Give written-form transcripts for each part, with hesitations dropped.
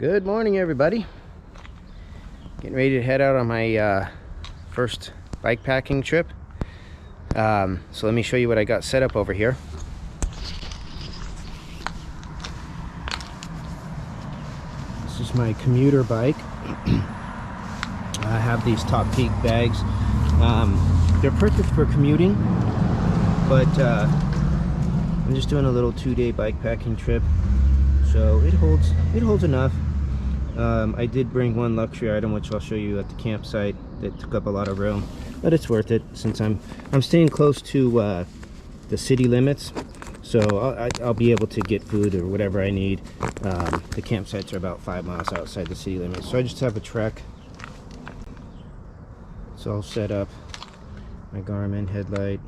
Good morning, everybody. Getting ready to head out on my first bike packing trip. So let me show you what I got set up over here. This is my commuter bike. I have these Top Peak bags. They're perfect for commuting, but I'm just doing a little 2-day bike packing trip, so it holds enough. I did bring one luxury item, which I'll show you at the campsite, that took up a lot of room, but it's worth it since I'm staying close to the city limits, so I'll be able to get food or whatever I need. The campsites are about 5 miles outside the city limits, so I just have a trek. It's all set up. My Garmin headlight.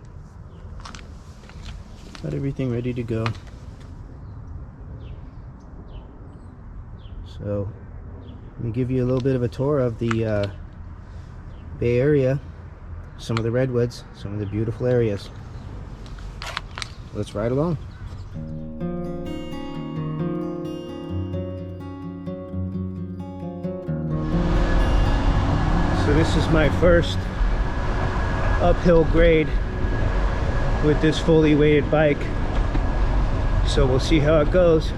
Got everything ready to go. So let me give you a little bit of a tour of the Bay Area, some of the redwoods, some of the beautiful areas. Let's ride along. So this is my first uphill grade with this fully weighted bike, so we'll see how it goes.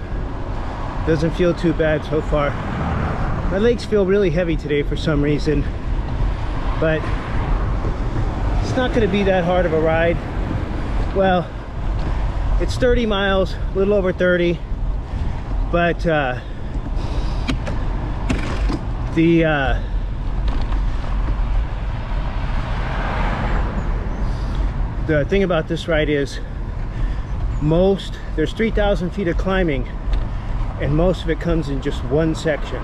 Doesn't feel too bad so far. My legs feel really heavy today for some reason, but it's not going to be that hard of a ride. Well, it's 30 miles, a little over 30, but the thing about this ride is there's 3,000 feet of climbing, and most of it comes in just one section.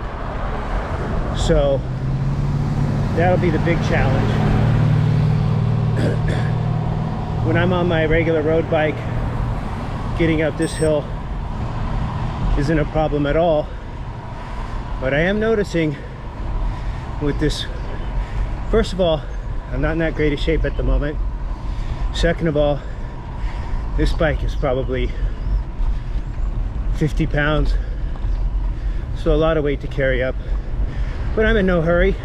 So that'll be the big challenge. When I'm on my regular road bike, getting up this hill isn't a problem at all. But I am noticing with this, first of all, I'm not in that great a shape at the moment. Second of all, this bike is probably 50 pounds, so a lot of weight to carry up, but I'm in no hurry.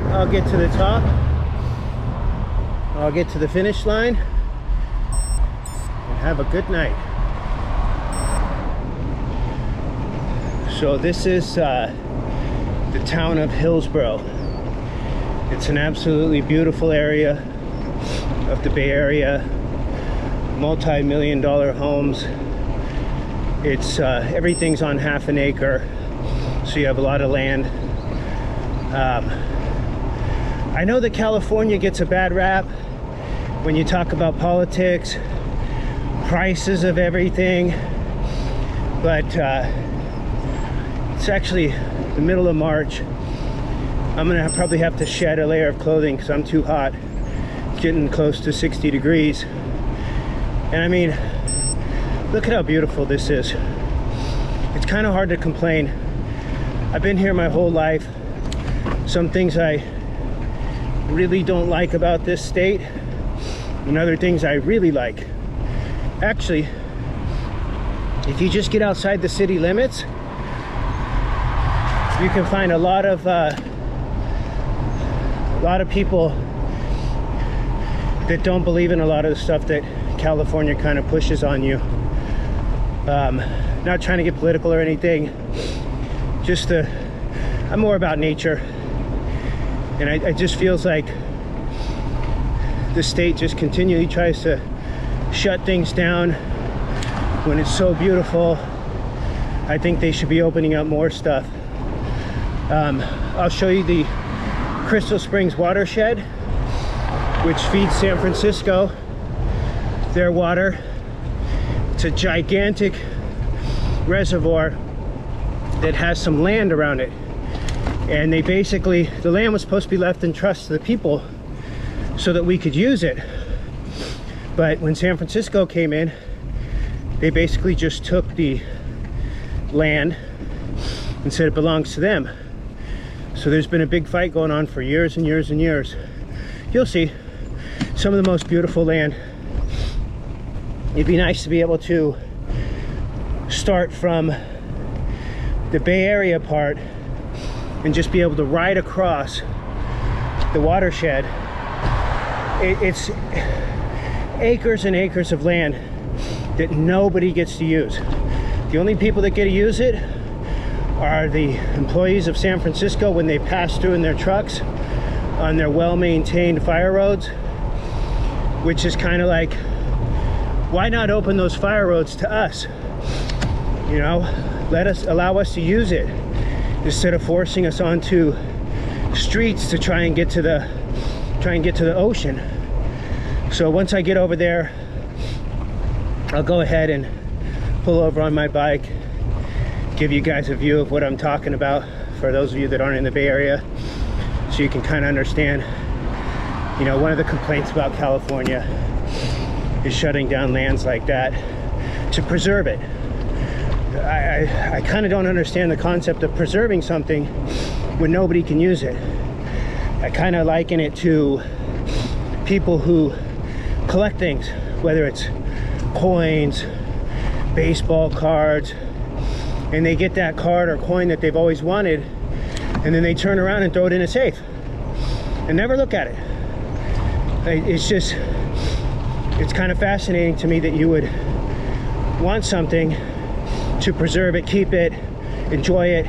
I'll get to the top, I'll get to the finish line, and have a good night. So this is the town of Hillsboro. It's an absolutely beautiful area of the Bay Area, multi-million-dollar homes. It's everything's on half an acre, so you have a lot of land. I know that California gets a bad rap when you talk about politics, prices of everything, but it's actually the middle of March. I'm gonna probably have to shed a layer of clothing because I'm too hot. Getting close to 60 degrees, and I mean, look at how beautiful this is. It's kind of hard to complain. I've been here my whole life. Some things I really don't like about this state, and other things I really like. Actually, if you just get outside the city limits, you can find a lot of people that don't believe in a lot of the stuff that California kind of pushes on you. Not trying to get political or anything, just I'm more about nature, and it just feels like the state just continually tries to shut things down when it's so beautiful. I think they should be opening up more stuff. I'll show you the Crystal Springs watershed, which feeds San Francisco their water. It's a gigantic reservoir that has some land around it, and they basically, the land was supposed to be left in trust to the people so that we could use it, but when San Francisco came in, they basically just took the land and said it belongs to them. So there's been a big fight going on for years and years and years. You'll see some of the most beautiful land. It'd be nice to be able to start from the Bay Area part and just be able to ride across the watershed. It's acres and acres of land that nobody gets to use. The only people that get to use it are the employees of San Francisco when they pass through in their trucks on their well-maintained fire roads, which is kind of like, why not open those fire roads to us? You know, allow us to use it instead of forcing us onto streets to try and get to the ocean. So once I get over there, I'll go ahead and pull over on my bike, give you guys a view of what I'm talking about for those of you that aren't in the Bay Area, so you can kind of understand. You know, one of the complaints about California is shutting down lands like that to preserve it. I kind of don't understand the concept of preserving something when nobody can use it. I kind of liken it to people who collect things, whether it's coins, baseball cards, and they get that card or coin that they've always wanted, and then they turn around and throw it in a safe and never look at it. It's just, it's kind of fascinating to me that you would want something to preserve it, keep it, enjoy it,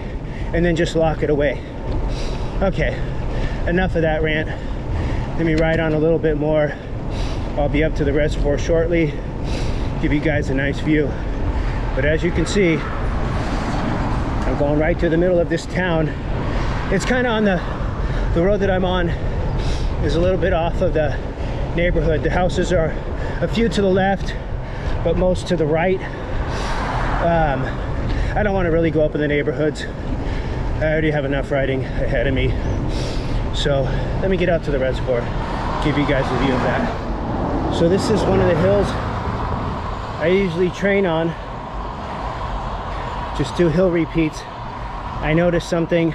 and then just lock it away. Okay, enough of that rant. Let me ride on a little bit more. I'll be up to the reservoir shortly, give you guys a nice view. But as you can see, I'm going right to the middle of this town. It's kind of on the road that I'm on is a little bit off of the neighborhood. The houses are a few to the left, but most to the right. I don't want to really go up in the neighborhoods. I already have enough riding ahead of me. So let me get out to the reservoir, give you guys a view of that. So this is one of the hills I usually train on. Just do hill repeats. I noticed something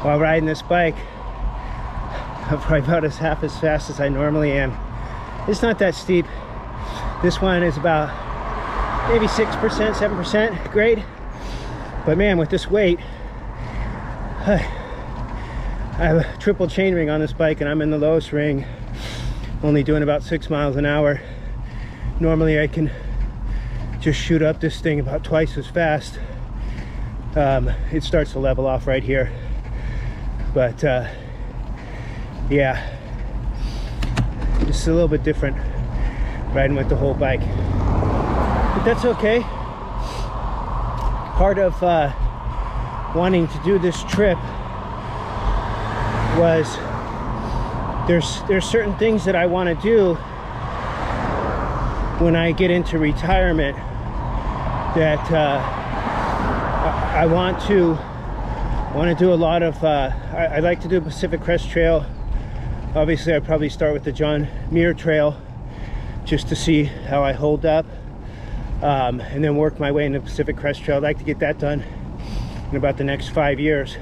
while riding this bike. I'm probably about half as fast as I normally am. It's not that steep. This one is about maybe 6%, 7% grade. But man, with this weight, I have a triple chain ring on this bike and I'm in the lowest ring, only doing about 6 miles an hour. Normally I can just shoot up this thing about twice as fast. It starts to level off right here. But yeah, it's a little bit different riding with the whole bike. But that's okay. Part of wanting to do this trip was there's certain things that I want to do when I get into retirement that I want to do a lot of. I like to do Pacific Crest Trail. Obviously, I'd probably start with the John Muir Trail just to see how I hold up, and then work my way into Pacific Crest Trail. I'd like to get that done in about the next 5 years.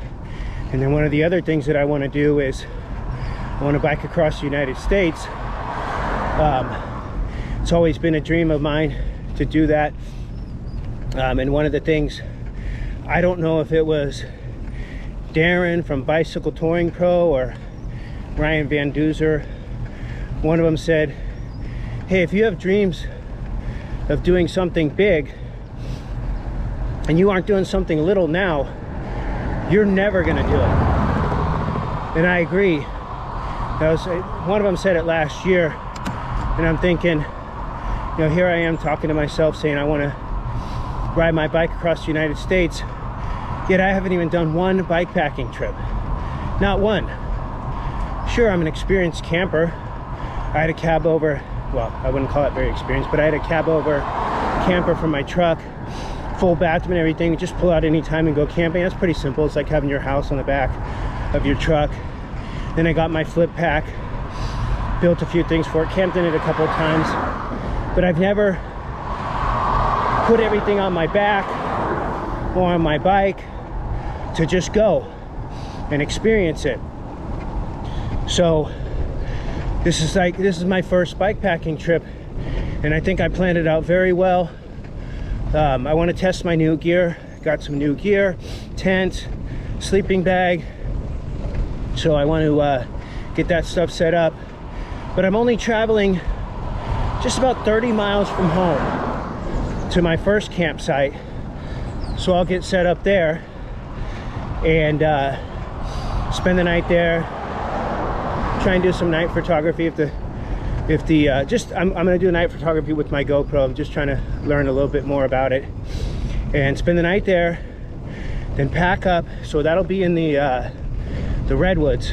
And then one of the other things that I want to do is I want to bike across the United States. It's always been a dream of mine to do that. And one of the things, I don't know if it was Darren from Bicycle Touring Pro or Ryan Van Duzer, one of them said, hey, if you have dreams of doing something big and you aren't doing something little now, you're never gonna do it. And I agree. One of them said it last year, and I'm thinking, you know, here I am talking to myself saying I want to ride my bike across the United States, yet I haven't even done one bikepacking trip. Not one. Sure, I'm an experienced camper. I had a cab over, well, I wouldn't call it very experienced, but I had a cab over camper for my truck, full bathroom and everything. Just pull out anytime and go camping. That's pretty simple. It's like having your house on the back of your truck. Then I got my flip pack, built a few things for it, camped in it a couple of times, but I've never put everything on my back or on my bike to just go and experience it. So this is my first bikepacking trip, and I think I planned it out very well. I want to test my new gear, got some new gear, tent, sleeping bag. So I want to get that stuff set up. But I'm only traveling just about 30 miles from home to my first campsite. So I'll get set up there and spend the night there. Try and do some night photography I'm gonna do night photography with my GoPro. I'm just trying to learn a little bit more about it and spend the night there, then pack up. So that'll be in the redwoods,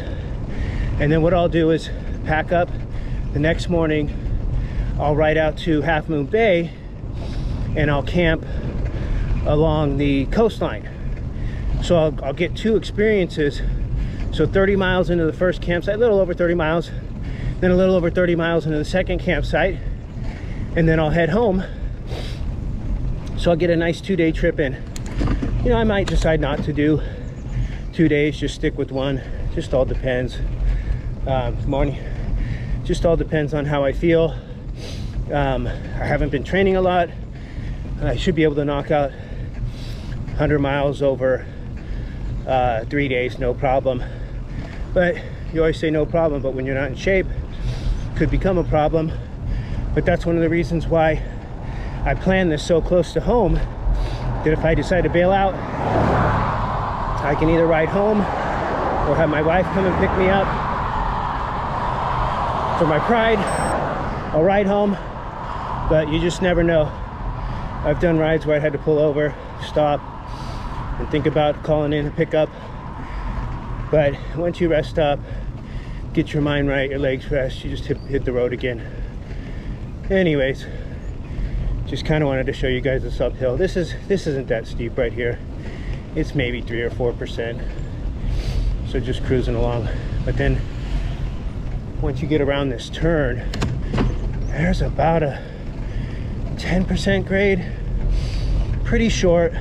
and then what I'll do is pack up the next morning. I'll ride out to Half Moon Bay and I'll camp along the coastline. So I'll get two experiences. So 30 miles into the first campsite, a little over 30 miles, then a little over 30 miles into the second campsite, and then I'll head home. So I'll get a nice 2-day trip in. You know, I might decide not to do 2 days, just stick with one. Just all depends. Good morning. Just all depends on how I feel. I haven't been training a lot. I should be able to knock out 100 miles over 3 days, no problem. But you always say no problem, but when you're not in shape, it could become a problem. But that's one of the reasons why I plan this so close to home, that if I decide to bail out, I can either ride home or have my wife come and pick me up. For my pride, I'll ride home, but you just never know. I've done rides where I had to pull over, stop, and think about calling in a pickup. But once you rest up, get your mind right, your legs rest, you just hit the road again. Anyways, just kind of wanted to show you guys this uphill. This isn't that steep right here. It's maybe 3 or 4%. So just cruising along. But then once you get around this turn, there's about a 10% grade. Pretty short,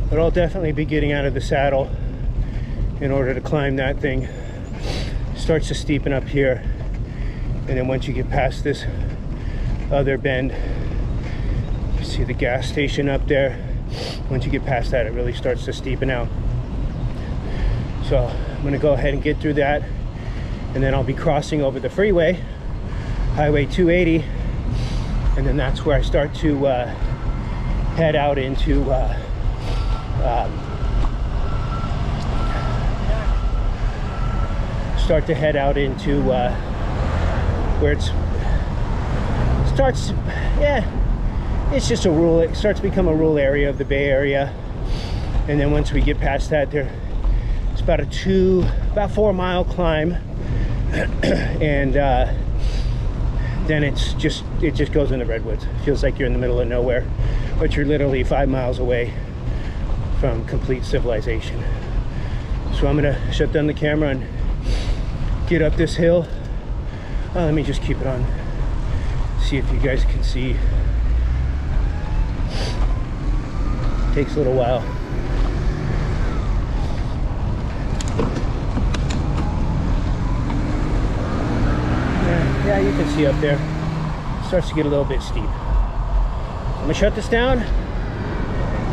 but I'll definitely be getting out of the saddle in order to climb that thing. It starts to steepen up here, and then once you get past this other bend, you see the gas station up there. Once you get past that, it really starts to steepen out. So I'm gonna go ahead and get through that, and then I'll be crossing over the freeway, Highway 280, and then that's where I start to head out into where it starts, it's just a rural, it starts to become a rural area of the Bay Area. And then once we get past that, it's about about 4 mile climb, and then it just goes into redwoods. It feels like you're in the middle of nowhere, but you're literally 5 miles away from complete civilization. So I'm gonna shut down the camera and get up this hill. Let me just keep it on, see if you guys can see. Takes a little while. Yeah, you can see up there. It starts to get a little bit steep. I'm gonna shut this down,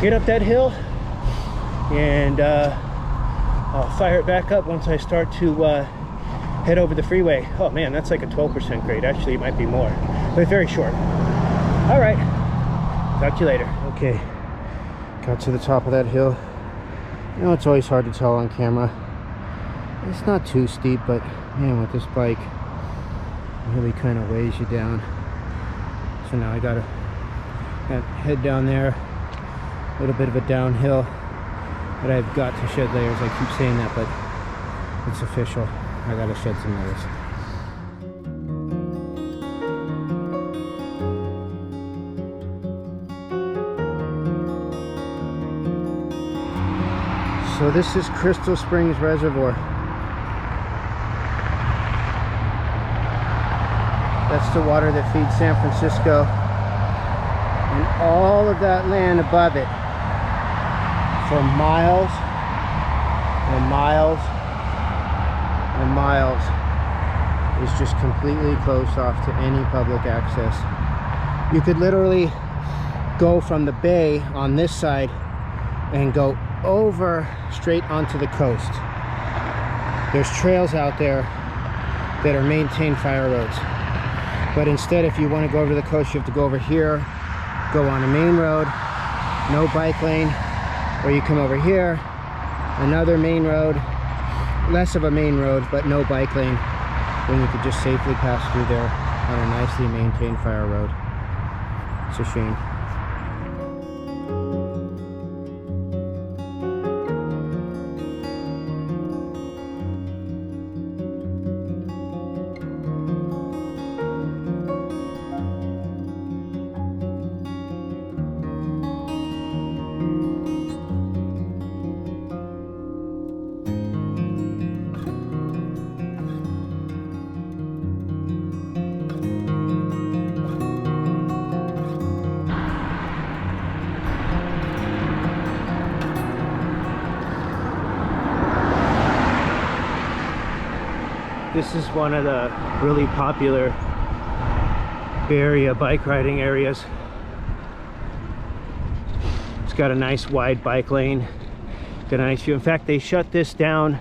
get up that hill, and I'll fire it back up once I start to head over the freeway. Oh man, that's like a 12% grade. Actually, it might be more, but very short. All right, talk to you later. Okay, got to the top of that hill. You know, it's always hard to tell on camera. It's not too steep, but man, with this bike, it really kind of weighs you down. So now I gotta head down there, a little bit of a downhill, but I've got to shed layers. I keep saying that, but it's official. I gotta shed some layers. So this is Crystal Springs Reservoir. That's the water that feeds San Francisco. And all of that land above it, for miles and miles and miles, is just completely closed off to any public access. You could literally go from the bay on this side and go over straight onto the coast. There's trails out there that are maintained fire roads, but instead, if you want to go over to the coast, you have to go over here, go on a main road, no bike lane, or you come over here, another main road, less of a main road, but no bike lane. Then you could just safely pass through there on a nicely maintained fire road. It's a shame. This is one of the really popular Bay Area bike riding areas. It's got a nice wide bike lane, got a nice view. In fact, they shut this down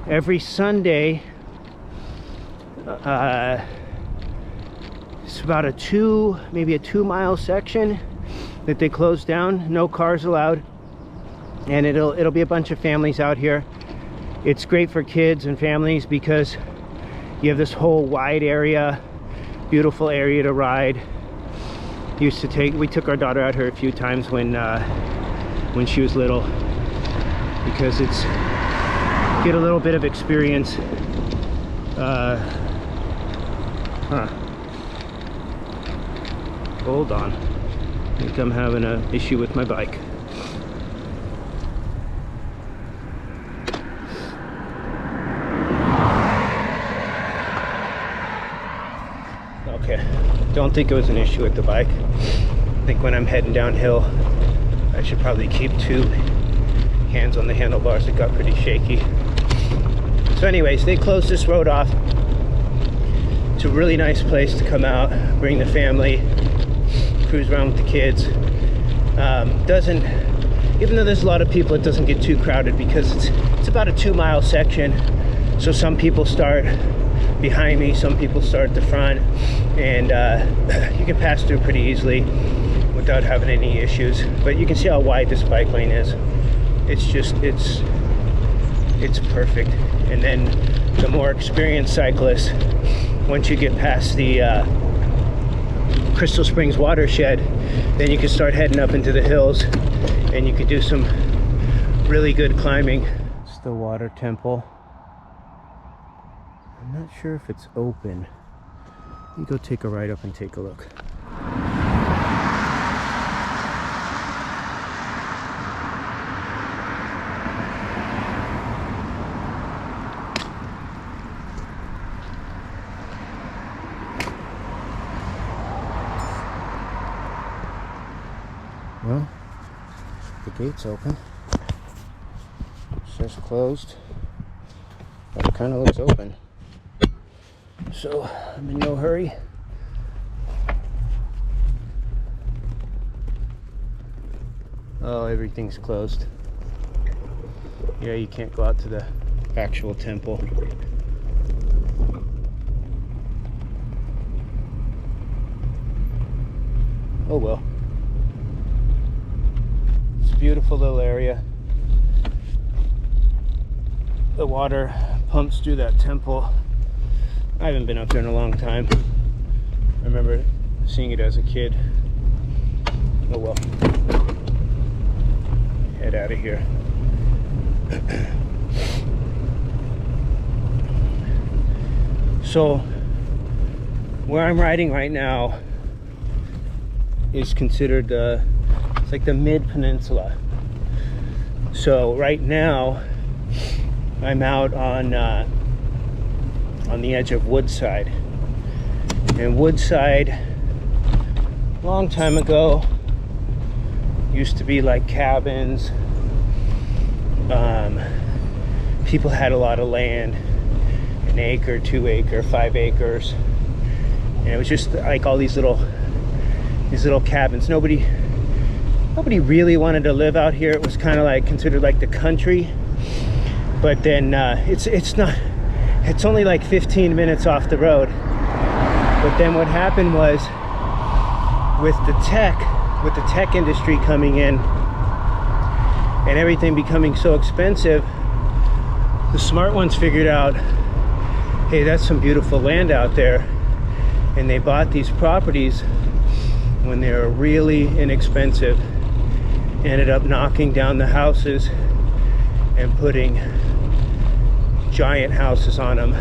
every Sunday. It's about maybe a 2-mile section that they close down. No cars allowed, and it'll be a bunch of families out here. It's great for kids and families because you have this whole wide area, beautiful area to ride. We took our daughter out here a few times when she was little, because get a little bit of experience. Hold on, I think I'm having an issue with my bike. Okay, don't think it was an issue with the bike. I think when I'm heading downhill, I should probably keep 2 hands on the handlebars. It got pretty shaky. So anyways, they closed this road off. It's a really nice place to come out, bring the family, cruise around with the kids. Even though there's a lot of people, it doesn't get too crowded because it's about a 2-mile section. So some people start behind me, some people start at the front, and you can pass through pretty easily without having any issues. But you can see how wide this bike lane is. It's perfect. And then the more experienced cyclists, once you get past the Crystal Springs watershed, then you can start heading up into the hills, and you can do some really good climbing. It's the water temple. I'm not sure if it's open. Let me go take a ride up and take a look. Well, the gate's open. It says closed, but it kind of looks open. So I'm in no hurry. Oh, everything's closed. Yeah, you can't go out to the actual temple. Oh well. It's a beautiful little area. The water pumps through that temple. I haven't been up there in a long time. I remember seeing it as a kid. Oh well. Head out of here. So, where I'm riding right now is considered it's like the mid-peninsula. So right now I'm out on the edge of Woodside. And Woodside, long time ago, used to be like cabins. People had a lot of land, 1 acre, 2 acre, 5 acres, and it was just like all these little cabins. Nobody nobody really wanted to live out here. It was kind of like considered like the country, but then it's only like 15 minutes off the road. But then what happened was, with the tech industry coming in and everything becoming so expensive, the smart ones figured out, hey, that's some beautiful land out there, and they bought these properties when they were really inexpensive, ended up knocking down the houses and putting giant houses on them,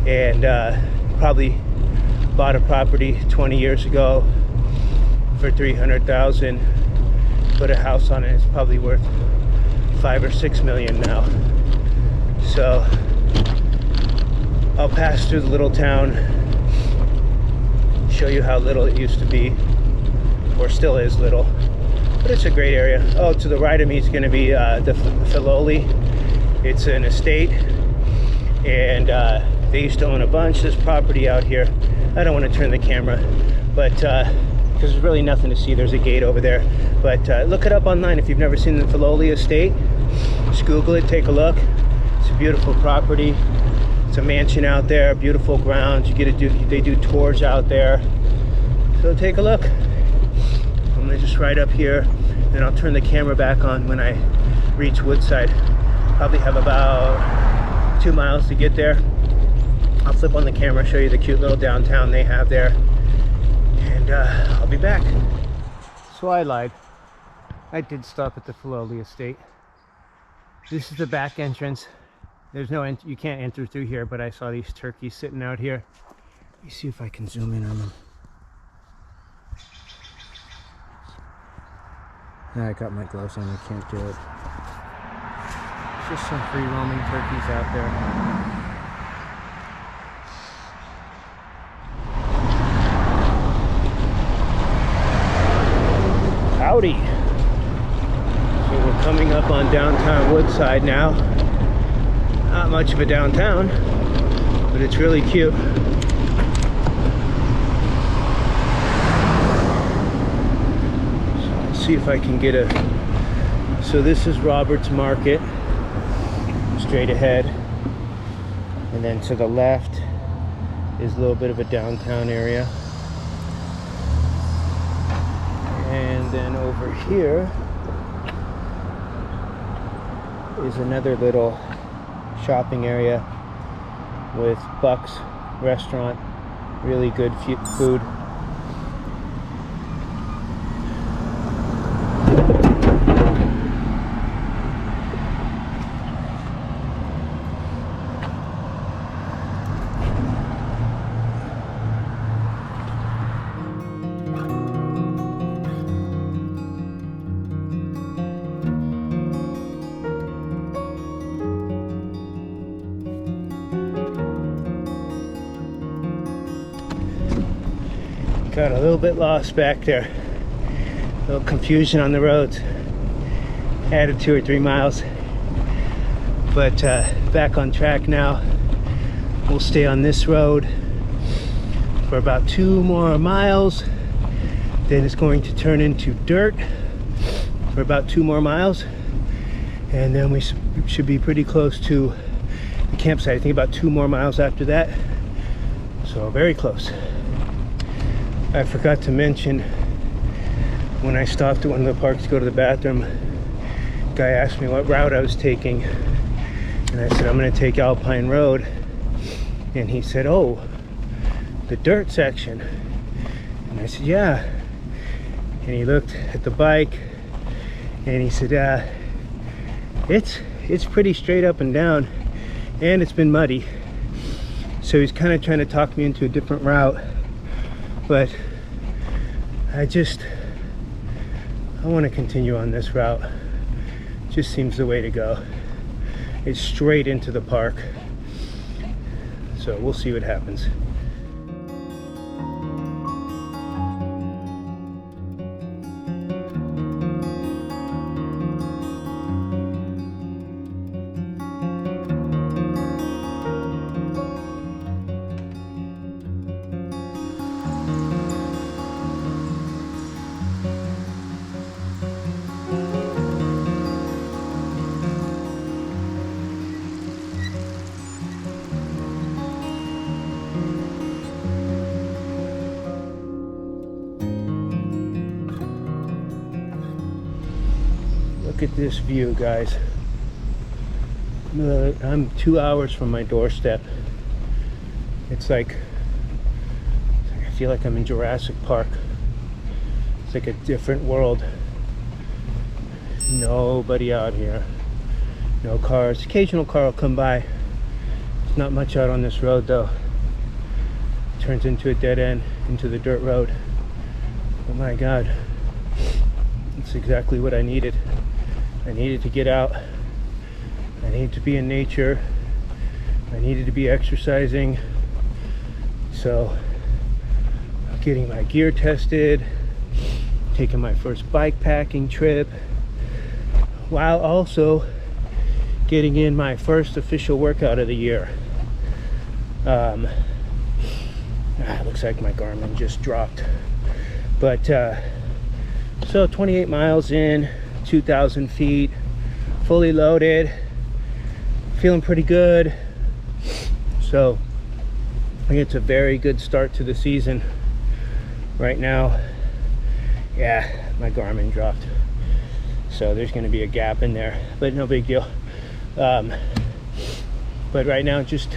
and probably bought a property 20 years ago for $300,000, put a house on it. It's probably worth $5 or $6 million now. So I'll pass through the little town, show you how little it used to be, or still is little, but it's a great area. Oh, to the right of me is going to be the Filoli. It's an estate, and they used to own a bunch of this property out here. I don't want to turn the camera, but because there's really nothing to see. There's a gate over there, but look it up online if you've never seen the Filoli estate. Just Google it, take a look. It's a beautiful property. It's a mansion out there, beautiful grounds. You get to do, they do tours out there, so take a look. I'm gonna just ride up here, then I'll turn the camera back on when I reach Woodside. Probably have about 2 miles to get there. I'll flip on the camera, show you the cute little downtown they have there, and I'll be back. So I lied. I did stop at the Filoli estate. This is the back entrance. There's no, you can't enter through here, but I saw these turkeys sitting out here. Let me see if I can zoom in on them. Now I got my gloves on, I can't do it. Just some free roaming turkeys out there. Howdy! So we're coming up on downtown Woodside now. Not much of a downtown, but it's really cute. So let's see if I can get a... So this is Robert's Market, straight ahead. And then to the left is a little bit of a downtown area. And then over here is another little shopping area with Buck's restaurant, really good food. Got a little bit lost back there. A little confusion on the roads. Added 2 or 3 miles. But back on track now. We'll stay on this road for about 2 more miles. Then it's going to turn into dirt for about 2 more miles. And then we should be pretty close to the campsite. I think about 2 more miles after that. So very close. I forgot to mention, when I stopped at one of the parks to go to the bathroom, the guy asked me what route I was taking, and I said I'm going to take Alpine Road, and he said, oh, the dirt section. And I said, yeah. And he looked at the bike and he said, it's pretty straight up and down, and it's been muddy. So he's kind of trying to talk me into a different route. But I want to continue on this route. Just seems the way to go. It's straight into the park. So we'll see what happens. Look at this view, guys. I'm 2 hours from my doorstep. It's like, I feel like I'm in Jurassic Park. It's like a different world. Nobody out here. No cars. Occasional car will come by. There's not much out on this road though. It turns into a dead end, into the dirt road. Oh my God. It's exactly what I needed. I needed to get out. I needed to be in nature. I needed to be exercising. So I'm getting my gear tested, taking my first bike packing trip, while also getting in my first official workout of the year. Looks like my Garmin just dropped. But so 28 miles in, 2,000 feet, fully loaded, feeling pretty good. So I think it's a very good start to the season. Right now, yeah, my Garmin dropped. So there's going to be a gap in there, but no big deal. But right now, just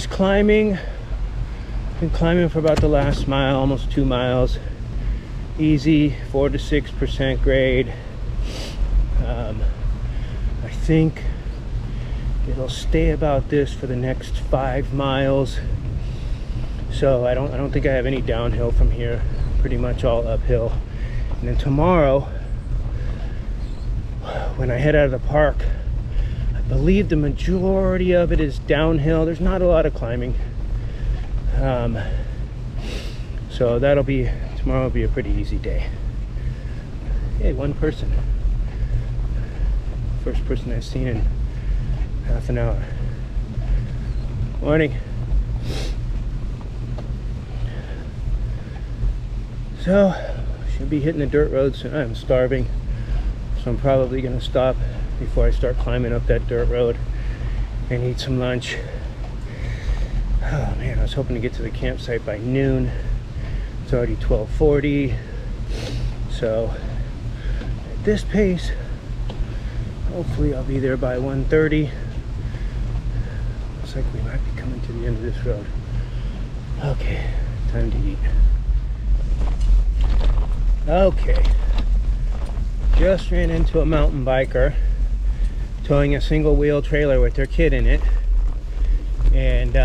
climbing. Been climbing for about the last mile, almost 2 miles. Easy, 4 to 6% grade. I think it'll stay about this for the next 5 miles. So I don't think I have any downhill from here. Pretty much all uphill. And then tomorrow, when I head out of the park, I believe the majority of it is downhill. There's not a lot of climbing. So tomorrow will be a pretty easy day. Hey, one person. First person I've seen in half an hour. Morning. So, should be hitting the dirt road soon. I'm starving, so I'm probably gonna stop before I start climbing up that dirt road and eat some lunch. Oh man, I was hoping to get to the campsite by noon. It's already 12:40. So at this pace, hopefully I'll be there by 1:30. Looks like we might be coming to the end of this road. Okay, time to eat. Okay, just ran into a mountain biker towing a single wheel trailer with their kid in it. And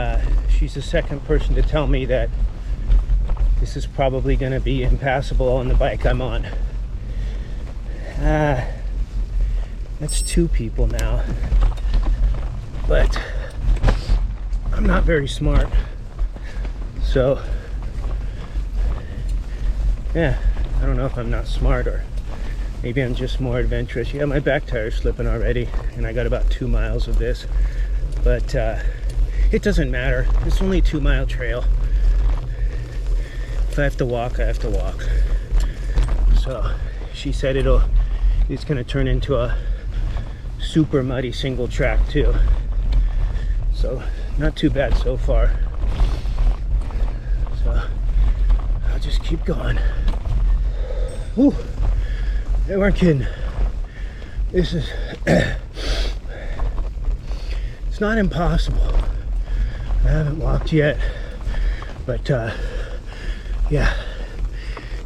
she's the second person to tell me that this is probably going to be impassable on the bike I'm on. That's 2 people now. But I'm not very smart. So, yeah, I don't know if I'm not smart or maybe I'm just more adventurous. Yeah, my back tire's slipping already, and I got about 2 miles of this. But it doesn't matter. It's only a 2-mile trail. If I have to walk, I have to walk. So she said it's gonna turn into a super muddy single track too. So not too bad so far. So I'll just keep going. Whew. They weren't kidding. This is it's not impossible. I haven't walked yet, but yeah,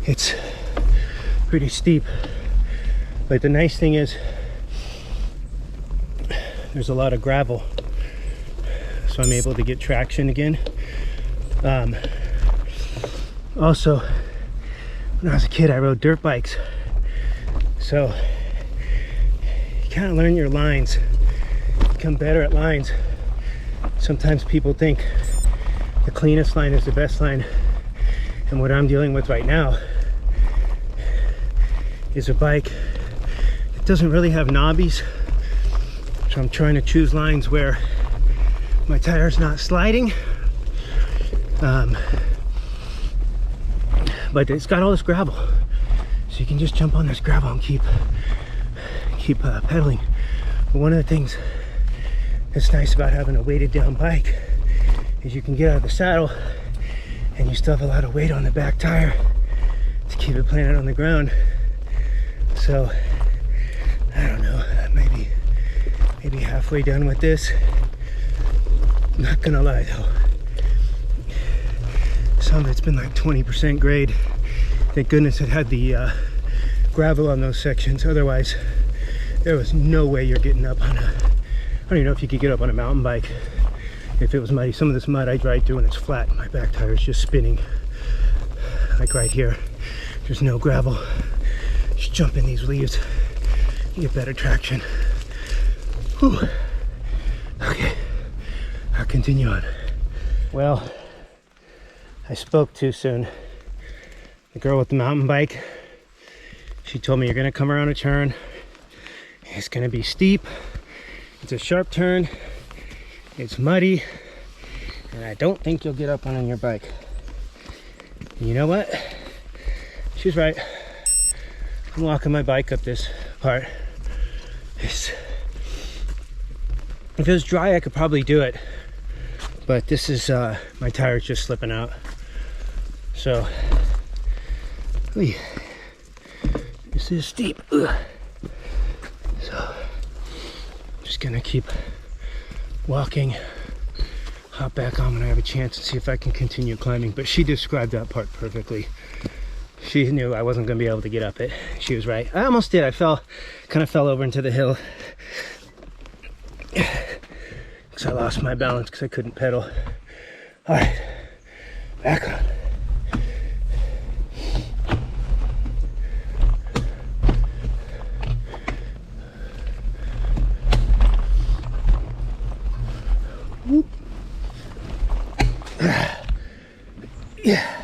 it's pretty steep. But the nice thing is there's a lot of gravel, so I'm able to get traction again. Also, when I was a kid, I rode dirt bikes, so you kind of learn your lines, become better at lines. Sometimes people think the cleanest line is the best line, and what I'm dealing with right now is a bike that doesn't really have knobbies, so I'm trying to choose lines where my tire's not sliding, but it's got all this gravel, so you can just jump on this gravel and keep pedaling. But one of the things that's nice about having a weighted down bike is you can get out of the saddle and you still have a lot of weight on the back tire to keep it planted on the ground. So I don't know, maybe halfway done with this. Not gonna lie though, some of it's been like 20% grade. Thank goodness it had the gravel on those sections. Otherwise, there was no way you're getting up on a, I don't even know if you could get up on a mountain bike if it was muddy. Some of this mud I ride through and it's flat. My back tire is just spinning. Like right here, there's no gravel. Just jump in these leaves, you get better traction. Whew. Okay, I'll continue on. Well, I spoke too soon. The girl with the mountain bike, she told me you're gonna come around a turn. It's gonna be steep. It's a sharp turn. It's muddy. And I don't think you'll get up on your bike. And you know what? She's right. I'm walking my bike up this part. If it was dry, I could probably do it. But this is, my tire's just slipping out. So, this is steep. Ugh. So, I'm just gonna keep walking, hop back on when I have a chance and see if I can continue climbing. But she described that part perfectly. She knew I wasn't gonna be able to get up it. She was right. I almost did. I kind of fell over into the hill. Because I lost my balance because I couldn't pedal. All right, back on. Whoop. Yeah.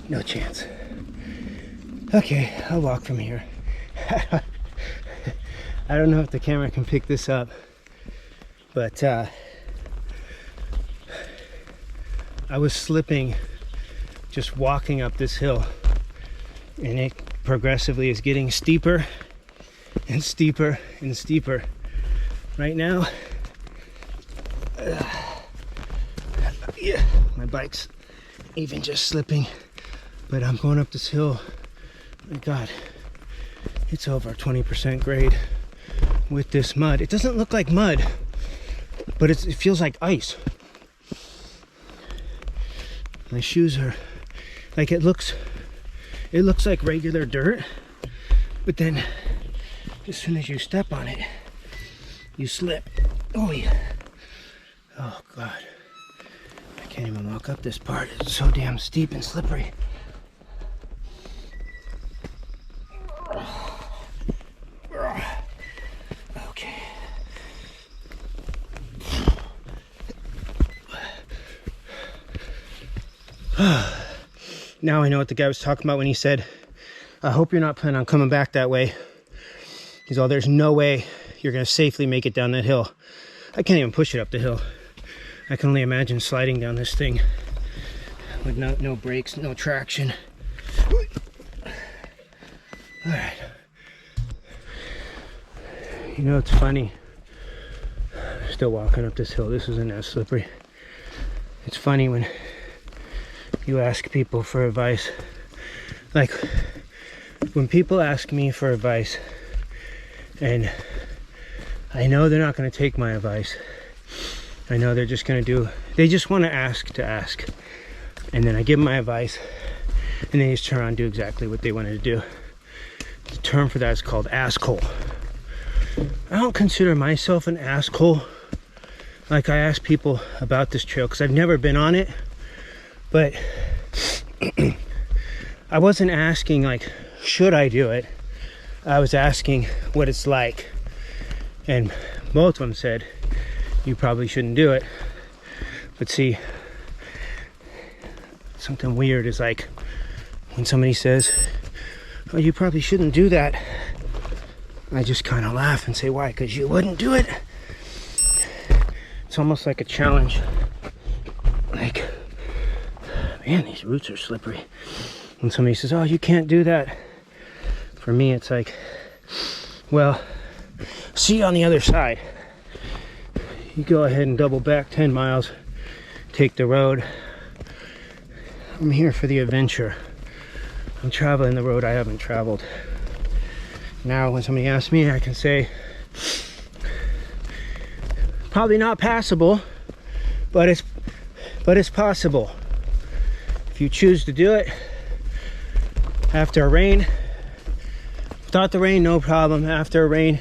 No chance. Okay, I'll walk from here. I don't know if the camera can pick this up, but I was slipping just walking up this hill, and it progressively is getting steeper and steeper and steeper. Right now, yeah, my bike's even just slipping, but I'm going up this hill. My God, it's over 20% grade with this mud. It doesn't look like mud, but it feels like ice. My shoes are like, it looks like regular dirt, but then as soon as you step on it, you slip. Oh yeah. Oh God. I can't even walk up this part. It's so damn steep and slippery. Okay. Now I know what the guy was talking about when he said, I hope you're not planning on coming back that way. He's all, there's no way you're gonna safely make it down that hill. I can't even push it up the hill. I can only imagine sliding down this thing with no brakes, no traction. All right. You know, it's funny. Still walking up this hill. This isn't as slippery. It's funny when you ask people for advice. Like, when people ask me for advice, and I know they're not going to take my advice. I know they're just going to do, they just want to ask. And then I give them my advice, and they just turn around and do exactly what they wanted to do. The term for that is called asshole. I don't consider myself an asshole. Like, I ask people about this trail because I've never been on it, but I wasn't asking like, should I do it? I was asking what it's like, and both of them said you probably shouldn't do it. But see, something weird is like when somebody says, oh, you probably shouldn't do that, I just kind of laugh and say, why? Because you wouldn't do it. It's almost like a challenge. Like, man, these roots are slippery. When somebody says, oh, you can't do that, for me it's like, well, see you on the other side. You go ahead and double back 10 miles, take the road. I'm here for the adventure. I'm traveling the road I haven't traveled. Now when somebody asks me, I can say probably not passable, but it's possible if you choose to do it. After a rain, without the rain, no problem. After a rain,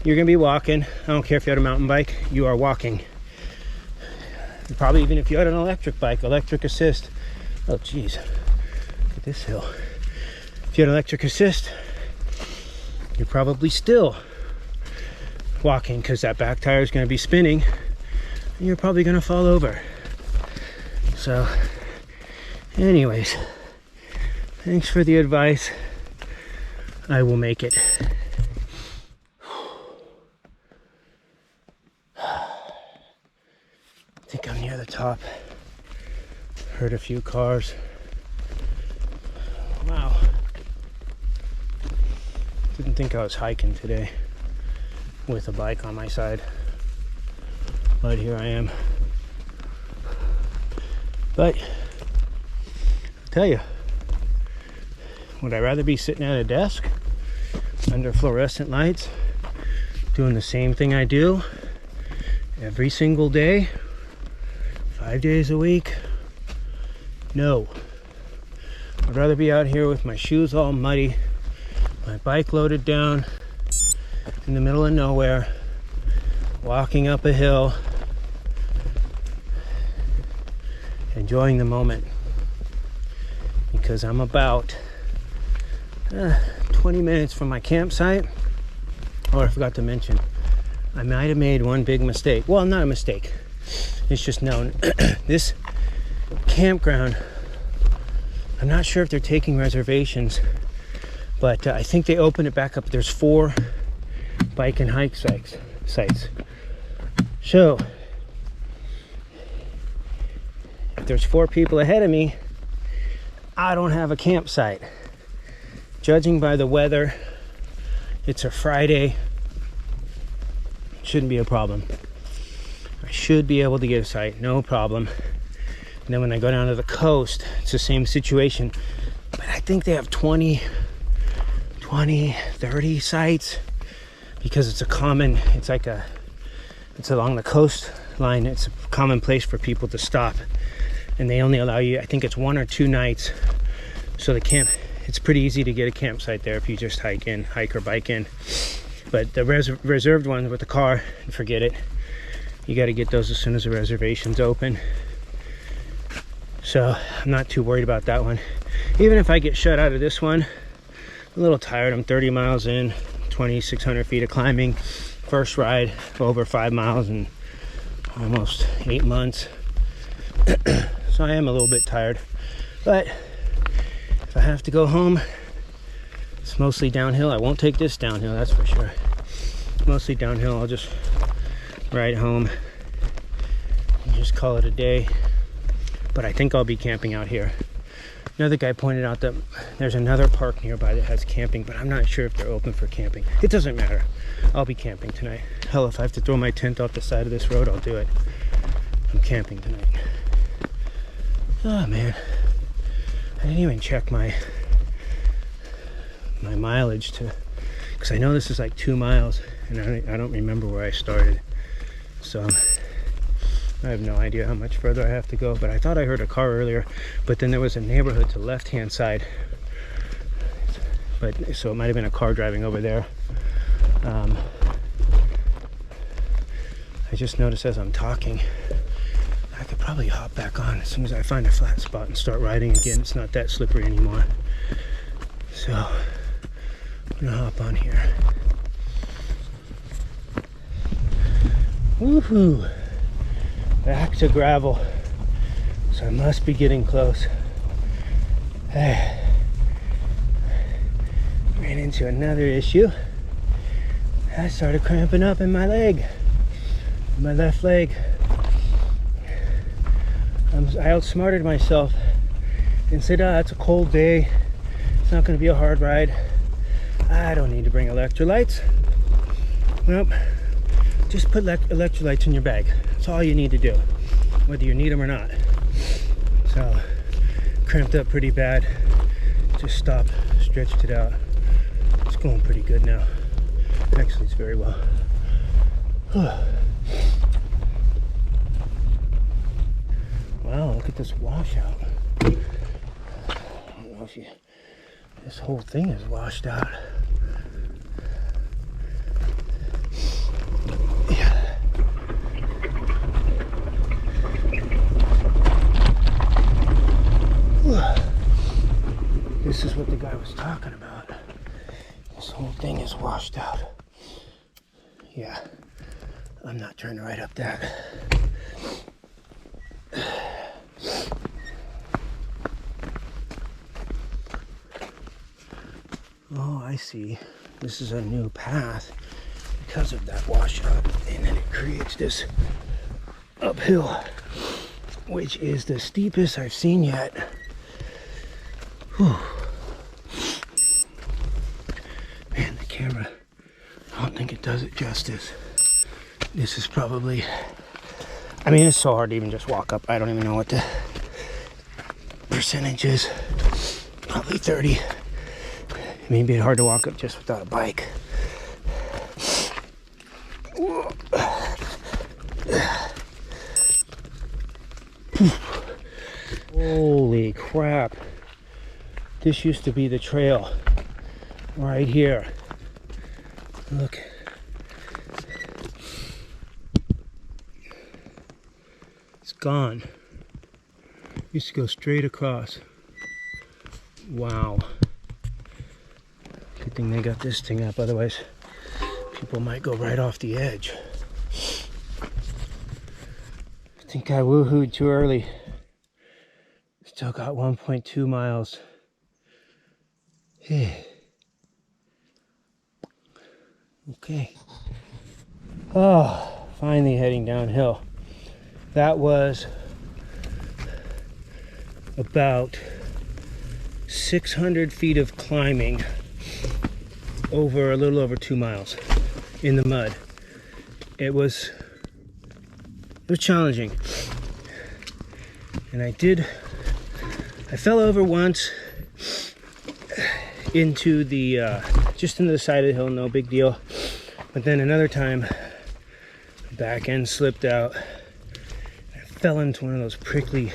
you're gonna be walking. I don't care if you had a mountain bike, you are walking. Probably even if you had an electric bike, electric assist. Oh geez, look at this hill. If you had electric assist, you're probably still walking because that back tire is going to be spinning and you're probably going to fall over. So anyways, thanks for the advice. I will make it. I think I'm near the top. Heard a few cars. Wow. Didn't think I was hiking today with a bike on my side, but here I am. But I'll tell you, would I rather be sitting at a desk under fluorescent lights doing the same thing I do every single day, 5 days a week? No. I'd rather be out here with my shoes all muddy, my bike loaded down in the middle of nowhere, walking up a hill, enjoying the moment, because I'm about 20 minutes from my campsite. Oh, I forgot to mention, I might have made one big mistake. Well, not a mistake, it's just known. This campground, I'm not sure if they're taking reservations, but I think they opened it back up. There's 4 bike and hike sites. So if there's 4 people ahead of me, I don't have a campsite. Judging by the weather, it's a Friday. Shouldn't be a problem. I should be able to get a site, no problem. And then when I go down to the coast, it's the same situation. But I think they have 20, 30 sites, because it's along the coastline. It's a common place for people to stop. And they only allow you, I think it's 1 or 2 nights. So it's pretty easy to get a campsite there if you just hike or bike in. But the reserved ones with the car, forget it. You got to get those as soon as the reservation's open. So I'm not too worried about that one. Even if I get shut out of this one, I'm a little tired. I'm 30 miles in, 2,600 feet of climbing. First ride over 5 miles in almost 8 months. So I am a little bit tired. But if I have to go home, it's mostly downhill. I won't take this downhill, that's for sure. Mostly downhill. I'll just ride home and just call it a day. But I think I'll be camping out here. Another guy pointed out that there's another park nearby that has camping, but I'm not sure if they're open for camping. It doesn't matter. I'll be camping tonight. Hell, if I have to throw my tent off the side of this road, I'll do it. I'm camping tonight. Oh man, I didn't even check my mileage because I know this is like 2 miles, and I don't remember where I started. So I have no idea how much further I have to go, but I thought I heard a car earlier, but then there was a neighborhood to the left-hand side. So it might have been a car driving over there. I just noticed as I'm talking, I could probably hop back on as soon as I find a flat spot and start riding again. It's not that slippery anymore. So I'm gonna hop on here. Woohoo! Back to gravel. So I must be getting close. Ran into another issue. I started cramping up in my leg, my left leg. I outsmarted myself and said, it's a cold day. It's not going to be a hard ride. I don't need to bring electrolytes. Nope. Just put electrolytes in your bag. That's all you need to do, whether you need them or not. So, cramped up pretty bad. Just stopped, stretched it out. It's going pretty good now. Actually, it's very well. Wow, look at this washout. I don't know if you... This whole thing is washed out. Yeah. This is what the guy was talking about. This whole thing is washed out. Yeah, I'm not trying to write up that. Oh, I see. This is a new path because of that washout, and then it creates this uphill, which is the steepest I've seen yet. Whew. Man, the camera, I don't think it does it justice. This is probably, I mean, it's so hard to even just walk up. I don't even know what the percentage is. Probably 30. Maybe it's hard to walk up just without a bike. Holy crap. This used to be the trail right here. Look. It's gone. Used to go straight across. Wow. Good thing they got this thing up, otherwise people might go right off the edge. I think I woohooed too early. Still got 1.2 miles. Okay. Oh, finally heading downhill. That was about 600 feet of climbing over a little over 2 miles in the mud. It was challenging. And I fell over once into the just into the side of the hill, no big deal. But then another time, the back end slipped out. I fell into one of those prickly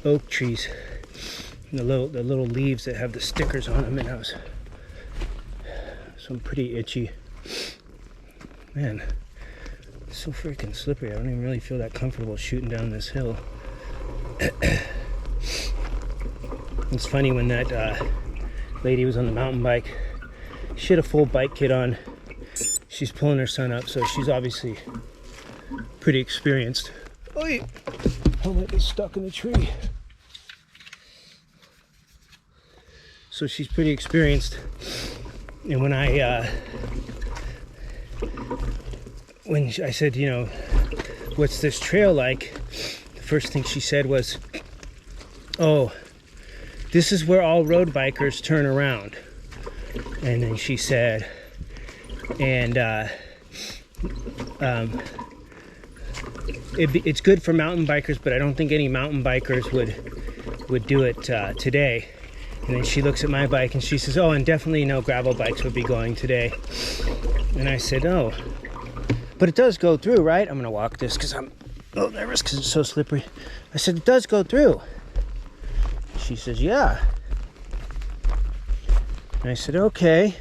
oak trees, and the little leaves that have the stickers on them, and I was pretty itchy. Man, it's so freaking slippery. I don't even really feel that comfortable shooting down this hill. It's funny when that lady was on the mountain bike. She had a full bike kit on. She's pulling her son up, so she's obviously pretty experienced. Oh, yeah. Helmet is stuck in the tree. So she's pretty experienced. And when I said, you know, what's this trail like? The first thing she said was, oh, this is where all road bikers turn around. And then she said, and it's good for mountain bikers, but I don't think any mountain bikers would do it today. And then she looks at my bike and she says, oh, and definitely no gravel bikes would be going today. And I said, oh, but it does go through, right? I'm gonna walk this because I'm a little nervous because it's so slippery. I said, it does go through. She says, yeah. And I said, okay,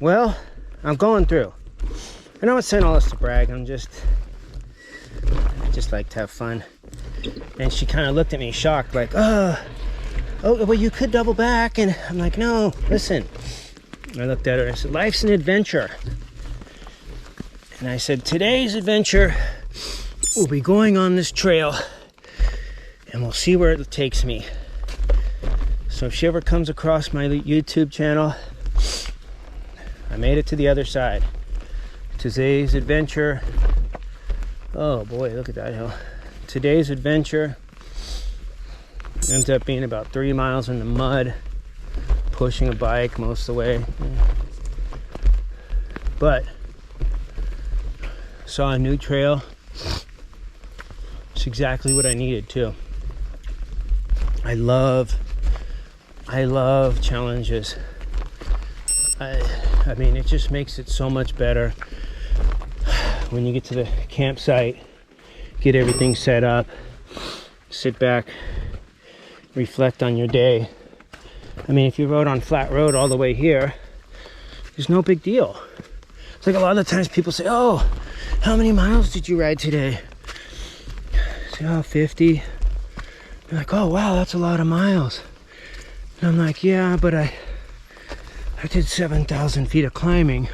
well, I'm going through. And I'm not saying all this to brag. I just like to have fun. And she kind of looked at me shocked, like, oh, well, you could double back. And I'm like, no, listen. And I looked at her and I said, life's an adventure. And I said, today's adventure will be going on this trail and we'll see where it takes me. So if she ever comes across my YouTube channel, I made it to the other side. Today's adventure, oh boy, look at that hill. Today's adventure ends up being about 3 miles in the mud, pushing a bike most of the way. But saw a new trail. It's exactly what I needed too. I love challenges. I mean, it just makes it so much better when you get to the campsite, get everything set up, sit back, reflect on your day. I mean, if you rode on flat road all the way here, there's no big deal. It's like a lot of the times people say, oh, how many miles did you ride today? I say, oh, 50. They're like, oh, wow, that's a lot of miles. And I'm like, yeah, but I did 7,000 feet of climbing.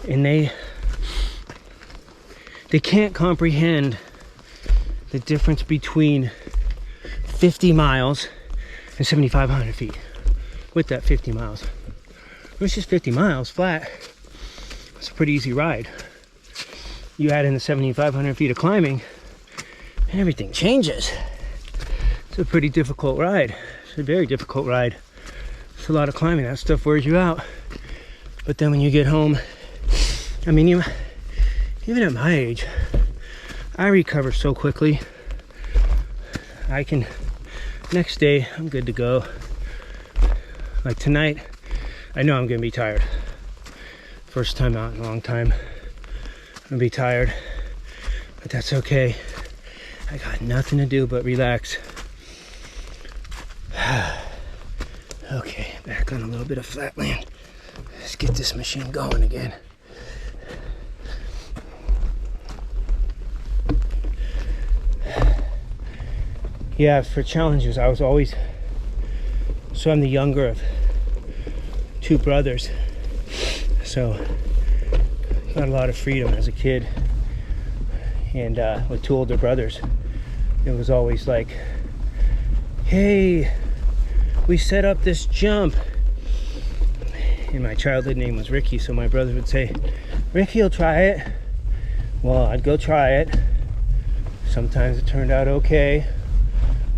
And they can't comprehend the difference between 50 miles and 7,500 feet with that 50 miles. It was just 50 miles flat. It's a pretty easy ride. You add in the 7,500 feet of climbing and everything changes. It's a pretty difficult ride. It's a very difficult ride. It's a lot of climbing. That stuff wears you out. But then when you get home, I mean, even at my age, I recover so quickly. I can, next day, I'm good to go. Like tonight, I know I'm gonna be tired. First time out in a long time. I'm gonna be tired, but that's okay. I got nothing to do but relax. Okay, back on a little bit of flat land. Let's get this machine going again. Yeah, for challenges, I was always, so I'm the younger of two brothers, so got a lot of freedom as a kid. And with two older brothers, it was always like, hey, we set up this jump. And my childhood name was Ricky, so my brother would say, Ricky will try it. Well, I'd go try it. Sometimes it turned out okay.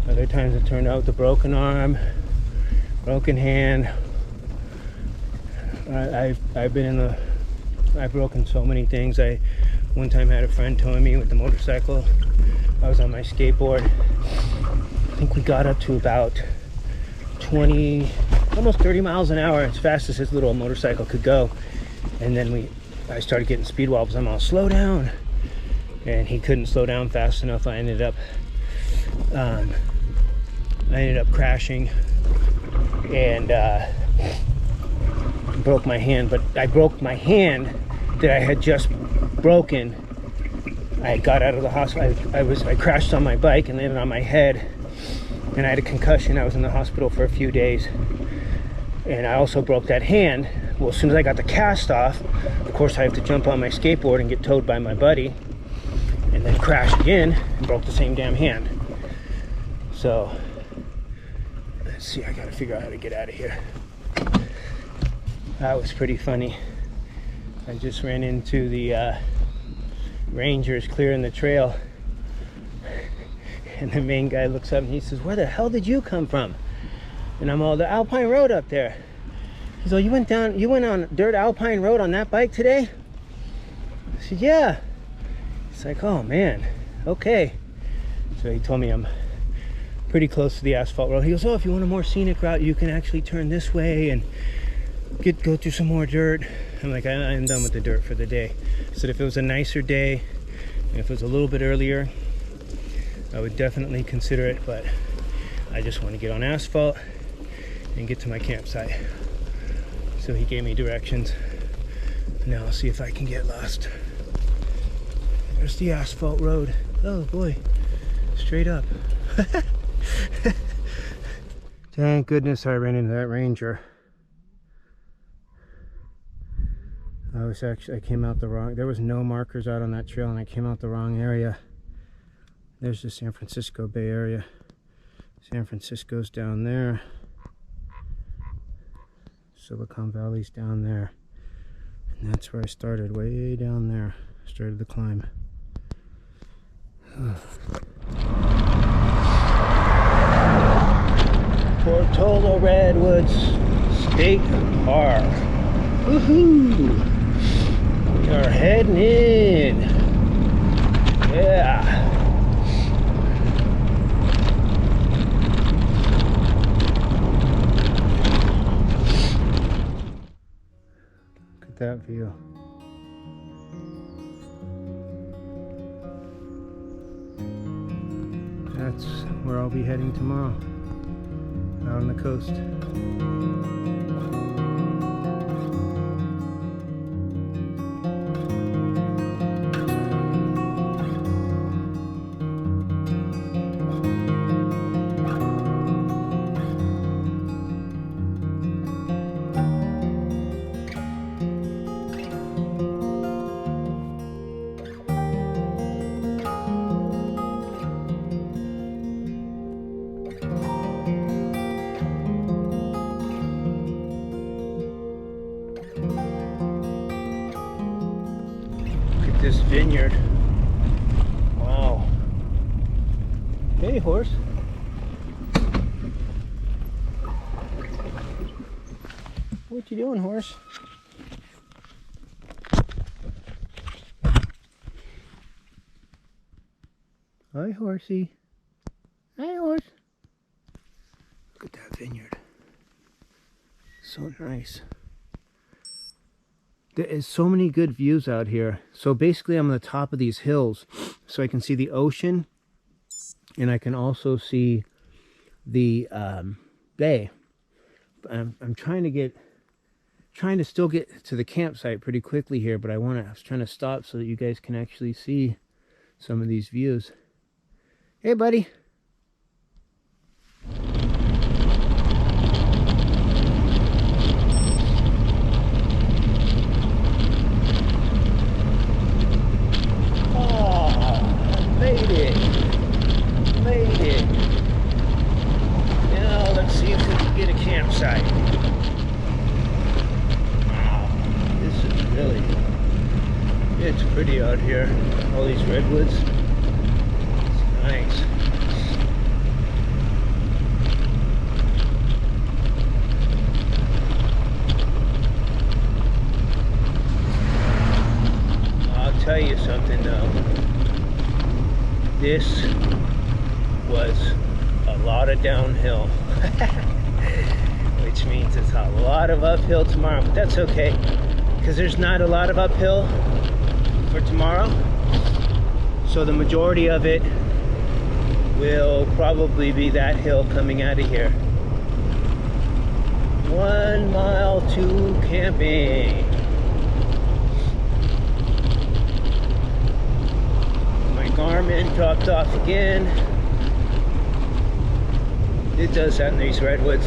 Other times it turned out with a broken arm, broken hand. I've broken so many things. I one time had a friend towing me with the motorcycle. I was on my skateboard. I think we got up to about 20, almost 30 miles an hour, as fast as his little motorcycle could go. And then I started getting speed wobbles. I'm all, slow down. And he couldn't slow down fast enough. I ended up crashing and broke my hand. But I broke my hand that I had just broken. I got out of the hospital. I crashed on my bike and landed on my head, and I had a concussion. I was in the hospital for a few days, and I also broke that hand. Well, as soon as I got the cast off, of course I have to jump on my skateboard and get towed by my buddy, and then crash again and broke the same damn hand. So let's see, I gotta figure out how to get out of here. That was pretty funny. I just ran into the rangers clearing the trail, and the main guy looks up and he says, where the hell did you come from? And I'm all, the Alpine Road up there. He's like, you went on dirt Alpine Road on that bike today? I said, yeah. It's like, oh man, okay. So he told me I'm pretty close to the asphalt road. He goes, oh, if you want a more scenic route, you can actually turn this way and go through some more dirt. I'm like, I'm done with the dirt for the day. I said if it was a nicer day, and if it was a little bit earlier, I would definitely consider it, but I just want to get on asphalt and get to my campsite. So he gave me directions. Now I'll see if I can get lost. There's the asphalt road. Oh boy, straight up. Thank goodness I ran into that ranger. I came out the wrong, there was no markers out on that trail, and I came out the wrong area. There's the San Francisco Bay Area. San Francisco's down there. Silicon Valley's down there. And that's where I started, way down there. Started the climb. Portola Redwoods State Park. Woohoo! We are heading in. Yeah. at that view. That's where I'll be heading tomorrow, out on the coast. This vineyard. Wow. Hey, horse. What you doing, horse? Hi, horsey. Hi, horse. Look at that vineyard. So nice. There is so many good views out here. So basically I'm on the top of these hills, so I can see the ocean, and I can also see the bay. I'm trying to still get to the campsite pretty quickly here, but I was trying to stop so that you guys can actually see some of these views. Hey, buddy. Campsite. Wow, this is really, it's pretty out here. All these redwoods. It's nice. I'll tell you something though. This was a lot of downhill. Which means it's a lot of uphill tomorrow, but that's okay, because there's not a lot of uphill for tomorrow, so the majority of it will probably be that hill coming out of here. 1 mile to camping. My Garmin dropped off again. It does that in these redwoods.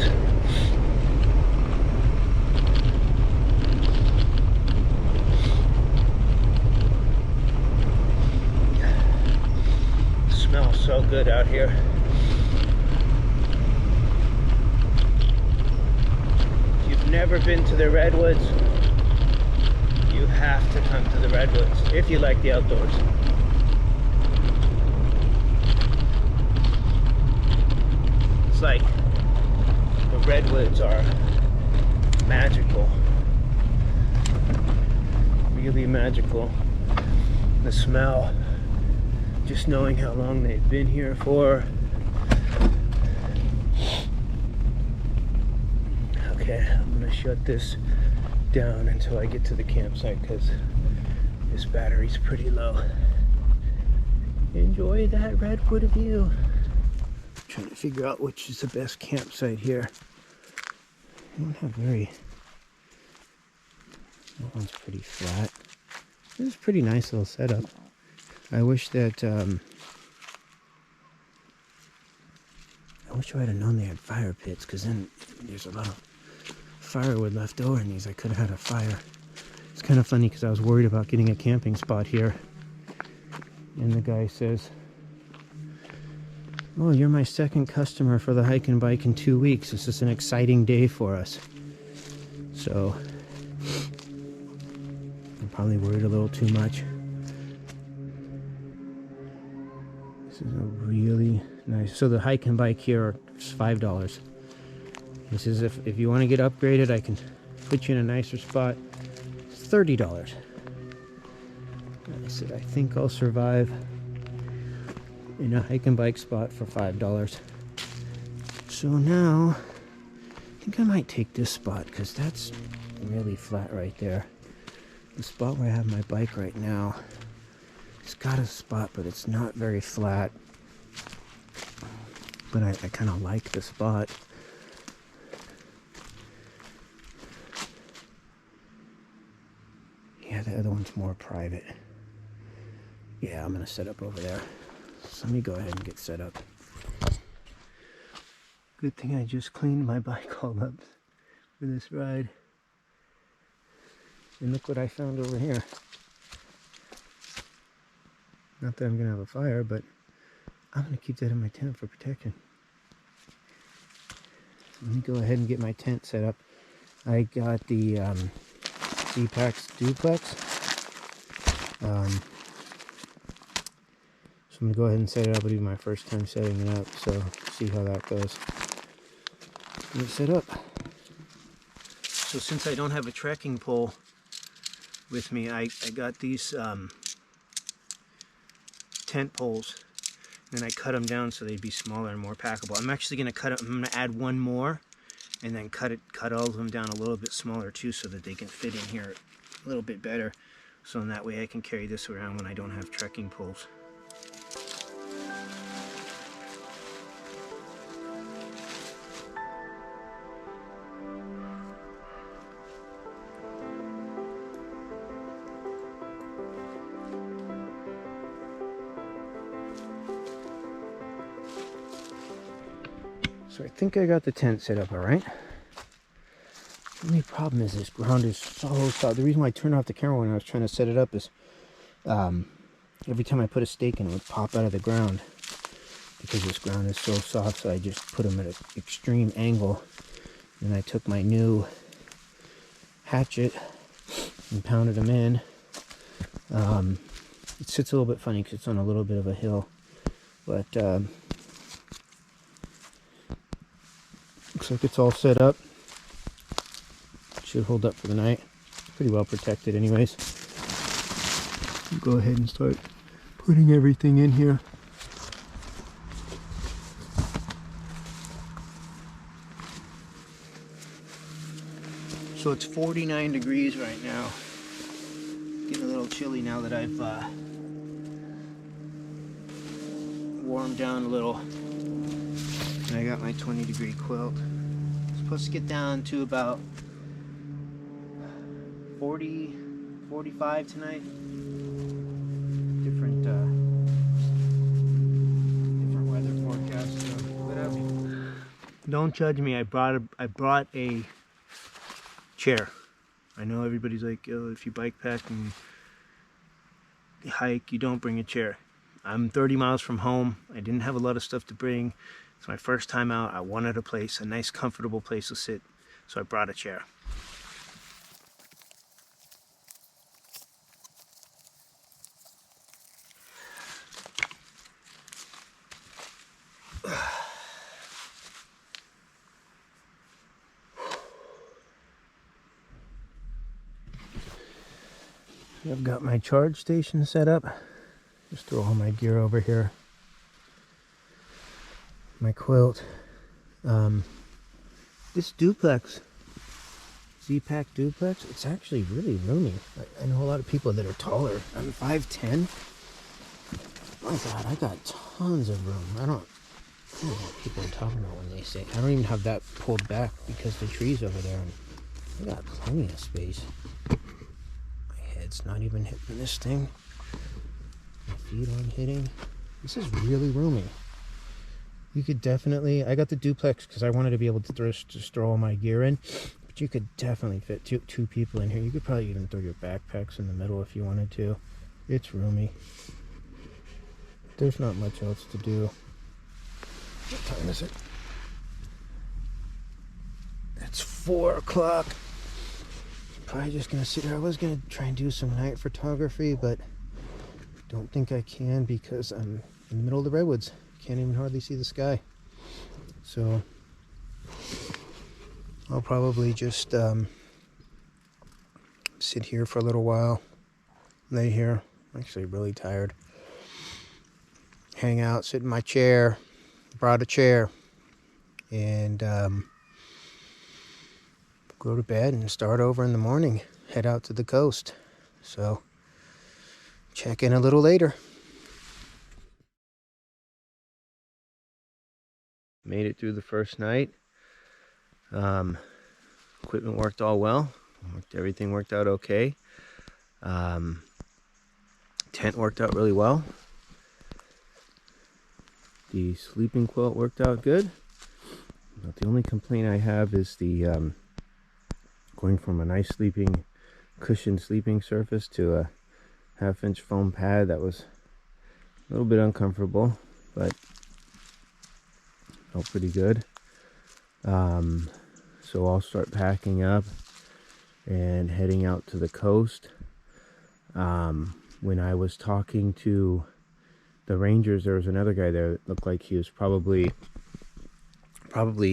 Smells so good out here. If you've never been to the redwoods, you have to come to the redwoods if you like the outdoors. It's like the redwoods are magical, really magical. The smell, just knowing how long they've been here for. Okay, I'm gonna shut this down until I get to the campsite because this battery's pretty low. Enjoy that redwood view. I'm trying to figure out which is the best campsite here. I don't have very... That one's pretty flat. This is a pretty nice little setup. I wish that, I wish I had known they had fire pits, because then there's a lot of firewood left over in these. I could have had a fire. It's kind of funny because I was worried about getting a camping spot here. And the guy says, "Oh, you're my second customer for the hike and bike in 2 weeks. This is an exciting day for us." So, I'm probably worried a little too much. This is a really nice, so the hike and bike here is $5. He says if you want to get upgraded, I can put you in a nicer spot. It's $30. I said, I think I'll survive in a hike and bike spot for $5. So now, I think I might take this spot because that's really flat right there. The spot where I have my bike right now, it's got a spot, but it's not very flat. But I kind of like the spot. Yeah, the other one's more private. Yeah, I'm gonna set up over there. So let me go ahead and get set up. Good thing I just cleaned my bike all up for this ride. And look what I found over here. Not that I'm gonna have a fire, but I'm gonna keep that in my tent for protection. Let me go ahead and get my tent set up. I got the Z-Pack's duplex. So I'm gonna go ahead and set it up. It'll be my first time setting it up, so see how that goes. Get it set up. So since I don't have a trekking pole with me, I got these tent poles, and I cut them down so they'd be smaller and more packable. I'm actually gonna I'm gonna add one more, and then cut all of them down a little bit smaller too, so that they can fit in here a little bit better. So in that way I can carry this around when I don't have trekking poles. So I think I got the tent set up all right. The only problem is this ground is so soft. The reason why I turned off the camera when I was trying to set it up is every time I put a stake in, it would pop out of the ground because this ground is so soft. So I just put them at an extreme angle, and I took my new hatchet and pounded them in. It sits a little bit funny because it's on a little bit of a hill, but looks like it's all set up. Should hold up for the night. Pretty well protected anyways. Go ahead and start putting everything in here. So it's 49 degrees right now. Getting a little chilly now that I've warmed down a little. And I got my 20-degree quilt. It's supposed to get down to about 40, 45 tonight. Different weather forecasts. So whatever. Don't judge me. I brought a chair. I know everybody's like, oh, if you bike pack and hike, you don't bring a chair. I'm 30 miles from home. I didn't have a lot of stuff to bring. It's my first time out. I wanted a nice, comfortable place to sit, so I brought a chair. I've got my charge station set up. Just throw all my gear over here. My quilt. This duplex, Z-Pack duplex, it's actually really roomy. I know a lot of people that are taller. I'm 5'10". My God, I got tons of room. I don't know what people are talking about when they say. I don't even have that pulled back because the tree's over there. And I got plenty of space. It's not even hitting this thing. My feet aren't hitting. This is really roomy. You could definitely, I got the duplex because I wanted to be able to just throw all my gear in, but you could definitely fit two people in here. You could probably even throw your backpacks in the middle if you wanted to. It's roomy. There's not much else to do. What time is it? It's 4 o'clock. Probably just gonna sit here. I was gonna try and do some night photography, but don't think I can because I'm in the middle of the redwoods. Can't even hardly see the sky. So I'll probably just sit here for a little while, lay here. I'm actually really tired. Hang out, sit in my chair. Brought a chair, and go to bed and start over in the morning. Head out to the coast. So check in a little later. Made it through the first night. Equipment worked all well. Everything worked out okay. Tent worked out really well. The sleeping quilt worked out good. But the only complaint I have is the going from a nice cushioned sleeping surface to a 1/2-inch foam pad that was a little bit uncomfortable, but felt pretty good. So I'll start packing up and heading out to the coast. When I was talking to the rangers, there was another guy there that looked like he was probably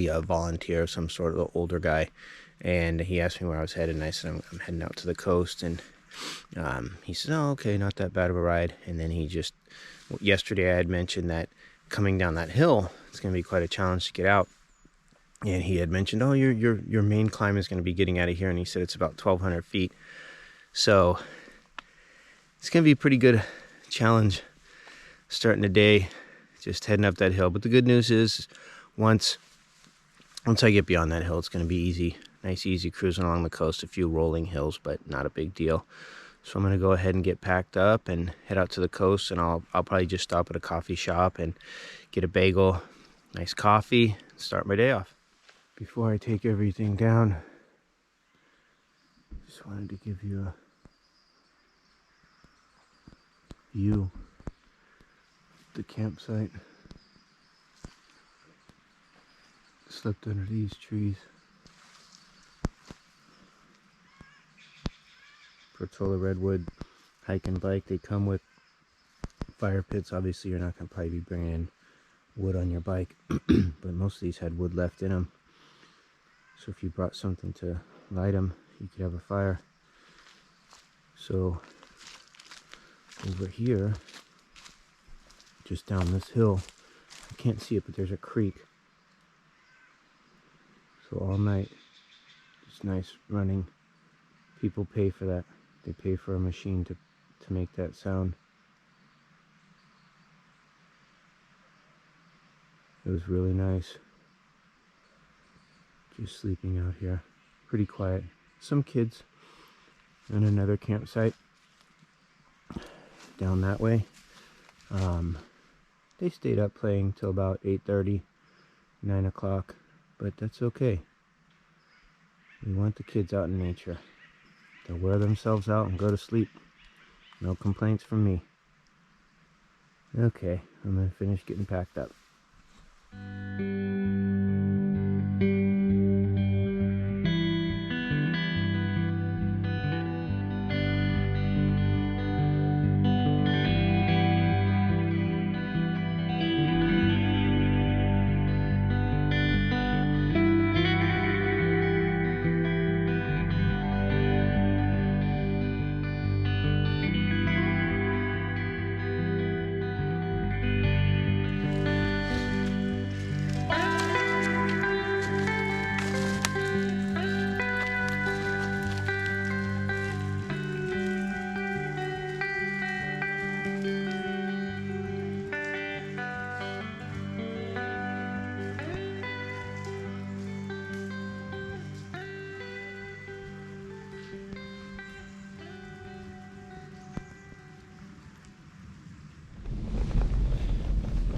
a volunteer, some sort of older guy, and he asked me where I was headed, and I said I'm heading out to the coast, and he said, oh, okay, not that bad of a ride. And then yesterday I had mentioned that coming down that hill, it's going to be quite a challenge to get out. And he had mentioned, oh, your main climb is going to be getting out of here. And he said it's about 1,200 feet. So it's going to be a pretty good challenge starting the day, just heading up that hill. But the good news is once I get beyond that hill, it's going to be easy. Nice, easy cruising along the coast. A few rolling hills, but not a big deal. So I'm going to go ahead and get packed up and head out to the coast. And I'll probably just stop at a coffee shop and get a bagel, nice coffee, and start my day off. Before I take everything down, just wanted to give you a view of the campsite. Slept under these trees. Portola redwood hike and bike. They come with fire pits. Obviously you're not going to probably be bringing in wood on your bike, but most of these had wood left in them. So if you brought something to light them, you could have a fire. So over here, just down this hill, I can't see it, but there's a creek. So all night, it's nice running. People pay for that. They pay for a machine to make that sound. It was really nice. Just sleeping out here. Pretty quiet. Some kids in another campsite down that way. They stayed up playing till about 8:30, 9 o'clock, but that's okay. We want the kids out in nature. They'll wear themselves out and go to sleep. No complaints from me. Okay, I'm gonna finish getting packed up.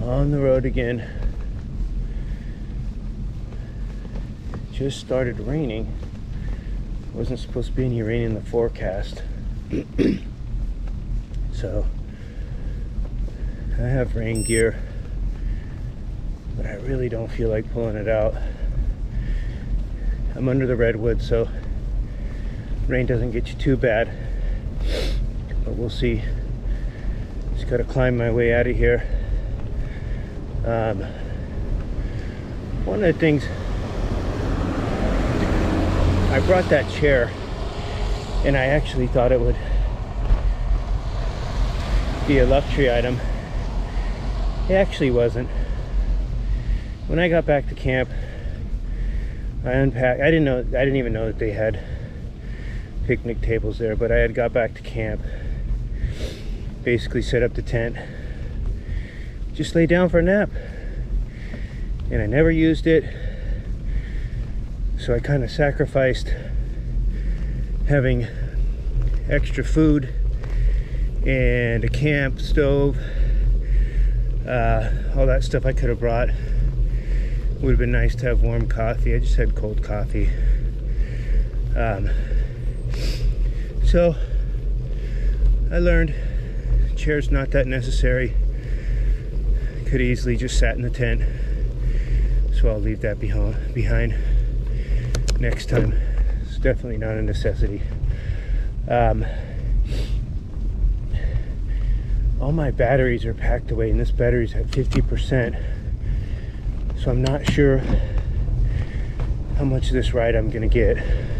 On the road again. Just started raining. Wasn't supposed to be any rain in the forecast. So I have rain gear, but I really don't feel like pulling it out. I'm under the redwood, so rain doesn't get you too bad, but we'll see. Just gotta climb my way out of here. One of the things, I brought that chair and I actually thought it would be a luxury item. It actually wasn't. When I got back to camp, I unpacked. I didn't even know that they had picnic tables there, but I had got back to camp, basically set up the tent, just lay down for a nap, and I never used it, so I kind of sacrificed having extra food and a camp stove, all that stuff I could have brought. Would have been nice to have warm coffee. I just had cold coffee. So I learned chair's not that necessary. Could easily just sat in the tent, so I'll leave that behind next time. It's definitely not a necessity. All my batteries are packed away, and this battery's at 50%, so I'm not sure how much of this ride I'm gonna get,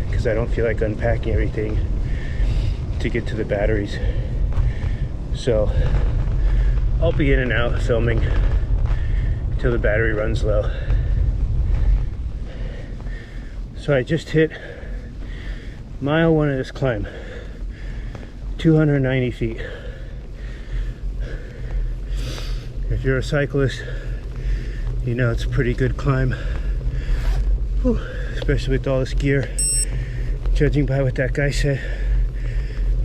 because I don't feel like unpacking everything to get to the batteries. So I'll be in and out filming until the battery runs low. So I just hit mile 1 of this climb, 290 feet. If you're a cyclist, you know it's a pretty good climb. Whew, especially with all this gear. Judging by what that guy said,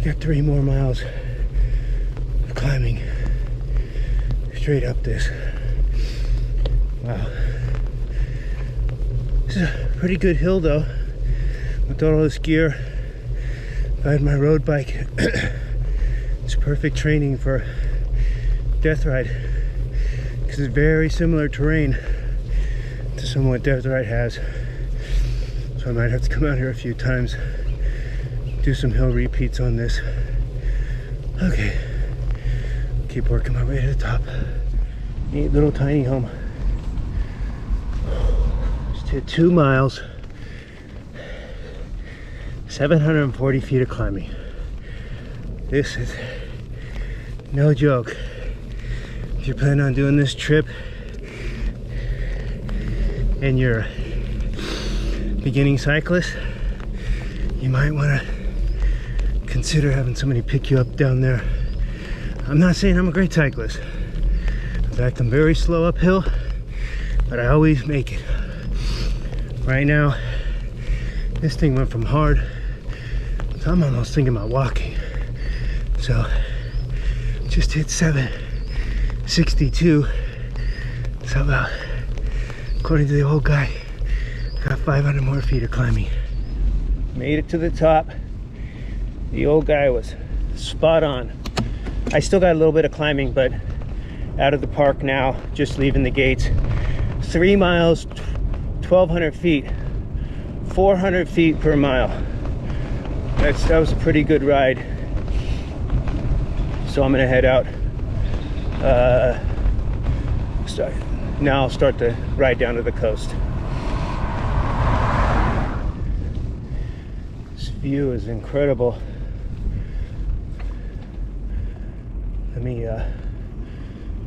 got 3 more miles of climbing straight up this. Wow. This is a pretty good hill though, with all this gear. If I had my road bike, it's perfect training for death ride, because it's very similar terrain to some what death ride has. So I might have to come out here a few times, do some hill repeats on this. Okay, keep working my way to the top. Neat little tiny home. Just hit 2 miles, 740 feet of climbing. This is no joke. If you're planning on doing this trip and you're a beginning cyclist, you might want to consider having somebody pick you up down there. I'm not saying I'm a great cyclist. In fact, I'm very slow uphill, but I always make it. Right now, this thing went from hard, so I'm almost thinking about walking. So, just hit 762. So about, according to the old guy, got 500 more feet of climbing. Made it to the top. The old guy was spot on. I still got a little bit of climbing, but out of the park now, just leaving the gates. 3 miles, 1,200 feet, 400 feet per mile. That was a pretty good ride. So I'm gonna head out. Now I'll start the ride down to the coast. This view is incredible. Let me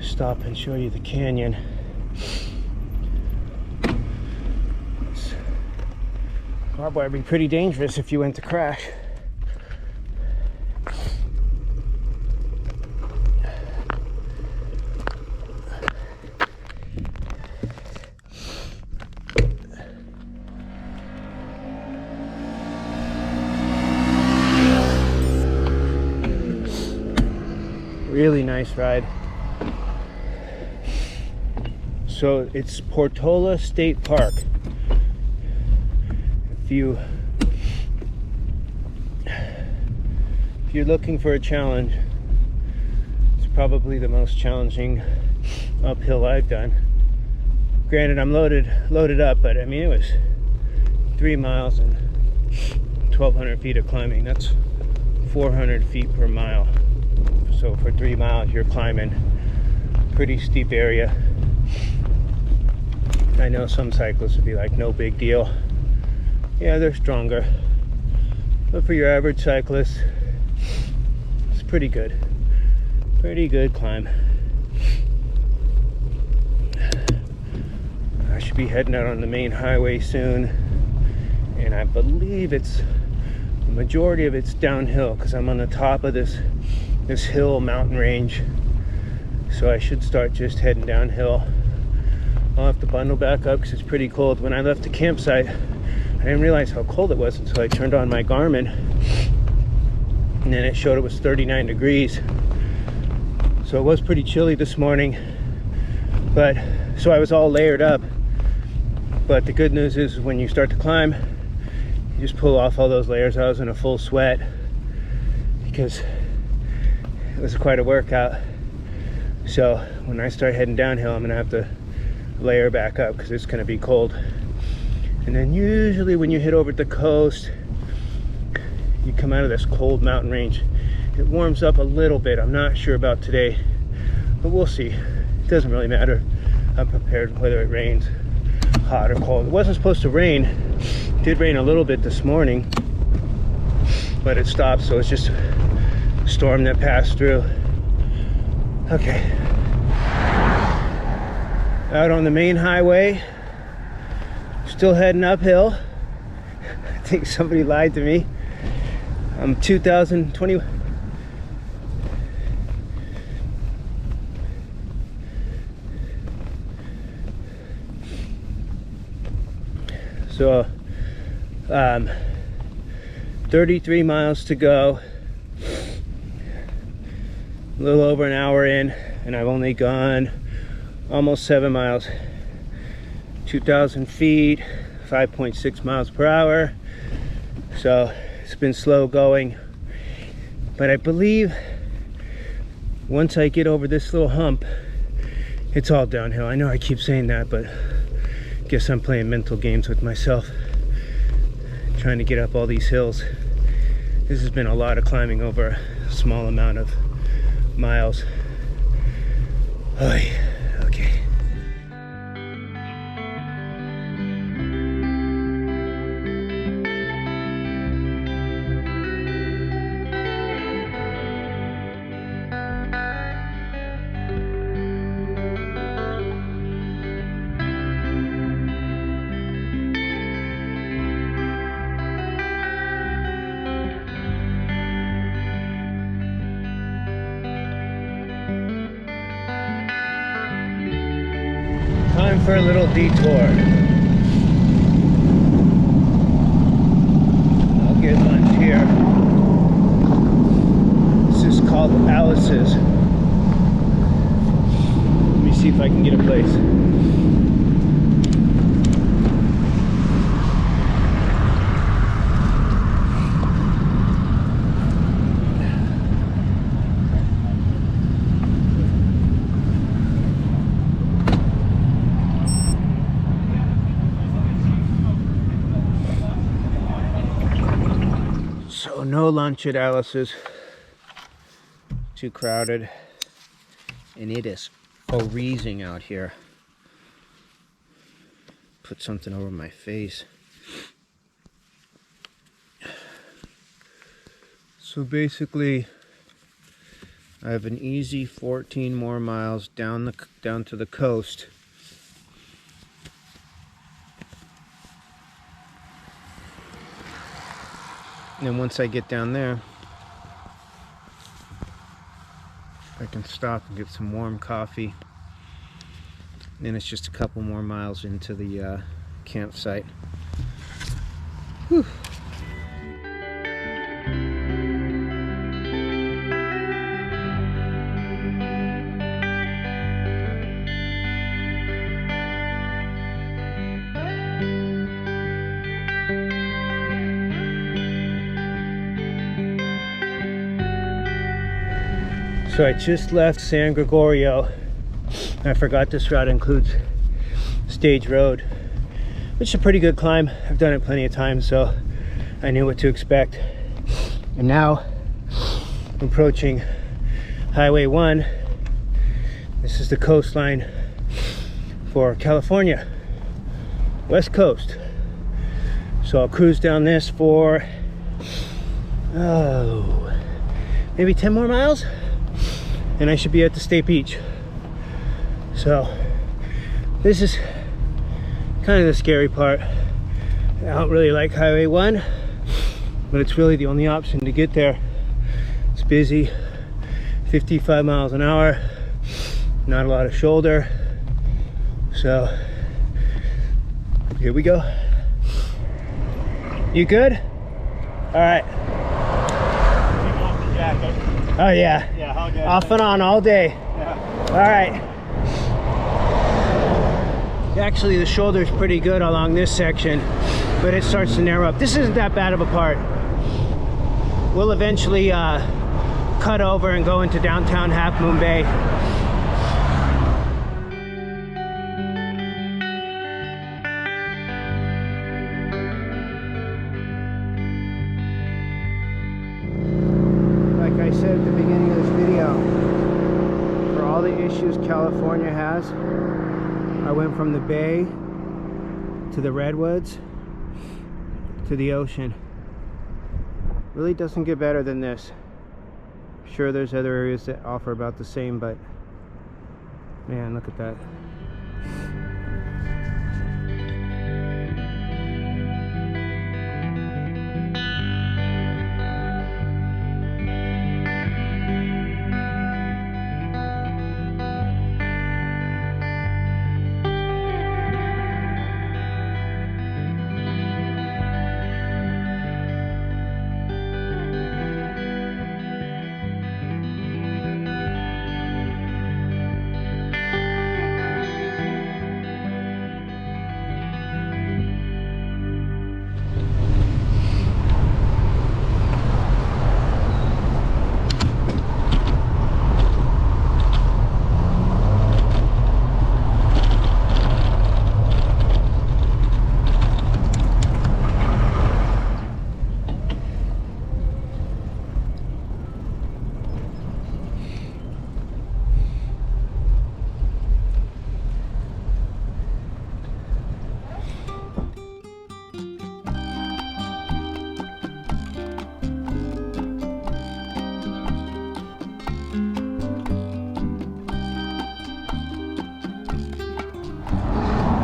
stop and show you the canyon. This barbed wire would be pretty dangerous if you went to crash. Really nice ride. So it's Portola State Park. If you're looking for a challenge, it's probably the most challenging uphill I've done. Granted, I'm loaded up, but I mean, it was 3 miles and 1,200 feet of climbing. That's 400 feet per mile. So for 3 miles, you're climbing a pretty steep area. I know some cyclists would be like, no big deal. Yeah, they're stronger. But for your average cyclist, it's pretty good. Pretty good climb. I should be heading out on the main highway soon. And I believe it's The majority of it's downhill because I'm on the top of this hill mountain range. So I should start just heading downhill. I'll have to bundle back up because it's pretty cold. When I left the campsite, I didn't realize how cold it was until I turned on my Garmin, and then it showed it was 39 degrees. So it was pretty chilly this morning, but so I was all layered up. But the good news is when you start to climb, you just pull off all those layers. I was in a full sweat because it was quite a workout. So when I start heading downhill, I'm gonna have to layer back up because it's gonna be cold. And then usually when you hit over the coast, you come out of this cold mountain range, it warms up a little bit. I'm not sure about today, but we'll see. It doesn't really matter. I'm prepared whether it rains, hot or cold. It wasn't supposed to rain. It did rain a little bit this morning, but it stopped, so it's just a storm that passed through. Okay. Out on the main highway, still heading uphill. I think somebody lied to me. I'm 2020. So 33 miles to go, a little over an hour in, and I've only gone almost 7 miles. 2,000 feet, 5.6 miles per hour. So it's been slow going, but I believe once I get over this little hump, it's all downhill. I know I keep saying that, but I guess I'm playing mental games with myself, trying to get up all these hills. This has been a lot of climbing over a small amount of miles. Okay. Time for a little detour. I'll get lunch here. This is called Alice's. Let me see if I can get a place. So no lunch at Alice's, too crowded, and it is freezing out here. Put something over my face. So basically, I have an easy 14 more miles down to the coast. And then once I get down there, I can stop and get some warm coffee. Then it's just a couple more miles into the campsite. Whew. So I just left San Gregorio. I forgot this route includes Stage Road, which is a pretty good climb. I've done it plenty of times, so I knew what to expect. And now I'm approaching Highway 1. This is the coastline for California, West Coast. So I'll cruise down this for maybe 10 more miles, and I should be at the State Beach. So this is kind of the scary part. I don't really like Highway 1, but it's really the only option to get there. It's busy, 55 miles an hour, not a lot of shoulder, so here we go. You good? All right. Oh yeah. Yeah, all good. Off and on all day. Yeah. All right. Actually, the shoulder's pretty good along this section, but it starts to narrow up. This isn't that bad of a part. We'll eventually cut over and go into downtown Half Moon Bay. Like I said at the beginning of this video, for all the issues California has, I went from the bay to the redwoods to the ocean. Really doesn't get better than this. Sure, there's other areas that offer about the same, but man, look at that.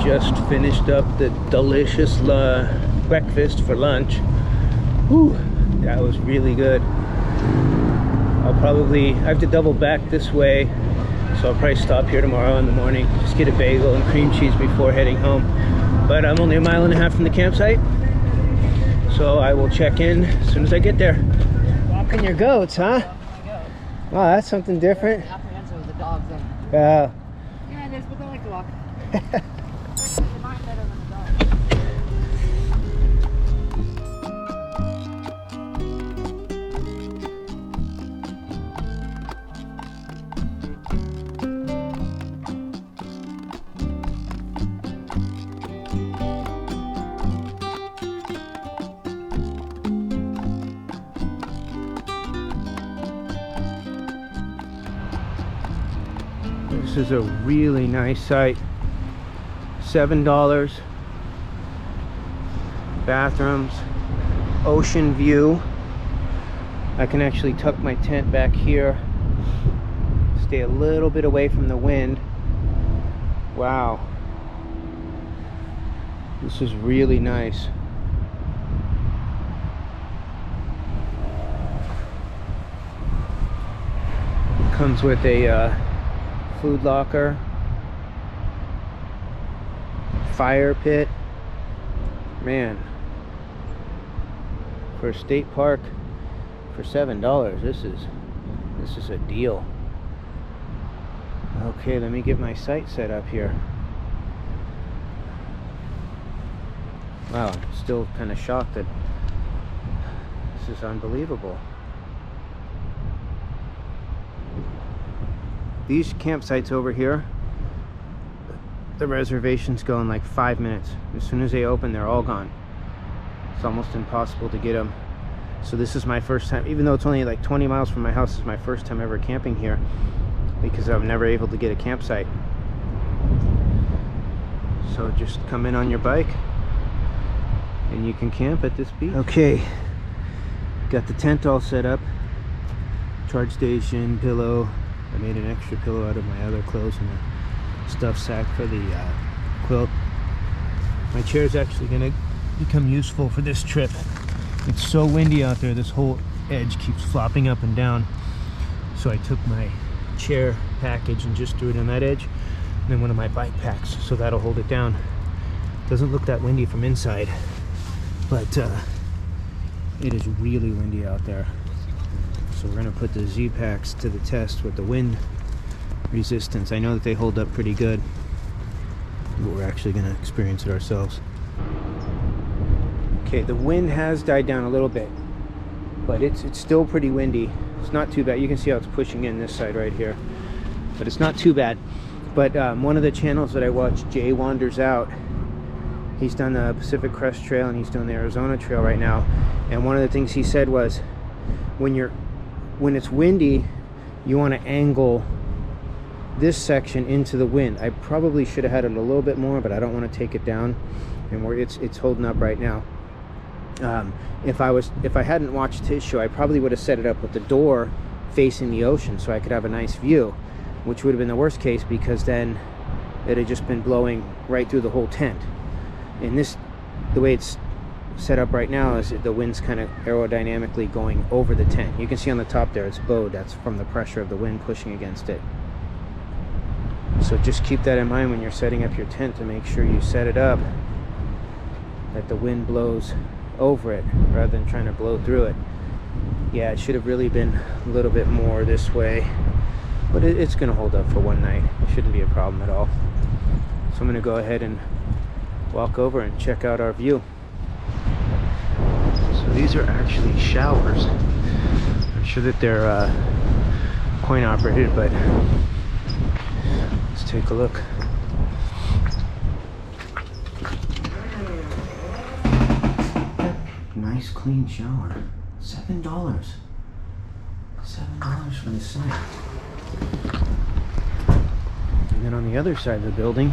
Just finished up the delicious breakfast for lunch. Whew, that was really good. I have to double back this way, so I'll probably stop here tomorrow in the morning, just get a bagel and cream cheese before heading home. But I'm only 1.5 miles from the campsite, so I will check in as soon as I get there. Walking your goats, huh? Wow, that's something different. Apprehensive with the dogs then. Yeah, Yeah, it is, but they like to walk. this is a really nice site. $7. Bathrooms, ocean view. I can actually tuck my tent back here, stay a little bit away from the wind. Wow, this is really nice. It comes with a food locker, fire pit. Man, for a state park for $7, this is a deal. Okay, let me get my site set up here. Wow, I'm still kind of shocked that this is unbelievable. These campsites over here, the reservations go in like 5 minutes. As soon as they open, they're all gone. It's almost impossible to get them. So this is my first time, even though it's only like 20 miles from my house, this is my first time ever camping here because I'm never able to get a campsite. So just come in on your bike and you can camp at this beach. Okay, got the tent all set up, charge station, pillow. I made an extra pillow out of my other clothes and a stuff sack for the quilt. My chair is actually going to become useful for this trip. It's so windy out there, this whole edge keeps flopping up and down. So I took my chair package and just threw it on that edge, and then one of my bike packs, so that'll hold it down. Doesn't look that windy from inside, but it is really windy out there. So we're gonna put the Z packs to the test with the wind resistance. I know that they hold up pretty good, but we're actually gonna experience it ourselves. Okay, the wind has died down a little bit, but it's still pretty windy. It's not too bad. You can see how it's pushing in this side right here, but it's not too bad. But one of the channels that I watch, Jay Wanders Out, he's done the Pacific Crest Trail and he's doing the Arizona Trail right now. And one of the things he said was, when it's windy, you want to angle this section into the wind. I probably should have had it a little bit more, but I don't want to take it down, and it's holding up right now. If I hadn't watched his show, I probably would have set it up with the door facing the ocean so I could have a nice view, which would have been the worst case, because then it had just been blowing right through the whole tent. And the way it's set up right now is the wind's kind of aerodynamically going over the tent. You can see on the top there it's bowed. That's from the pressure of the wind pushing against it. So just keep that in mind when you're setting up your tent, to make sure you set it up that the wind blows over it rather than trying to blow through it. Yeah, it should have really been a little bit more this way, but it's going to hold up for one night. It shouldn't be a problem at all. So I'm going to go ahead and walk over and check out our view. So these are actually showers. I'm sure that they're coin operated, but let's take a look. Nice clean shower. $7. $7 for the site. And then on the other side of the building,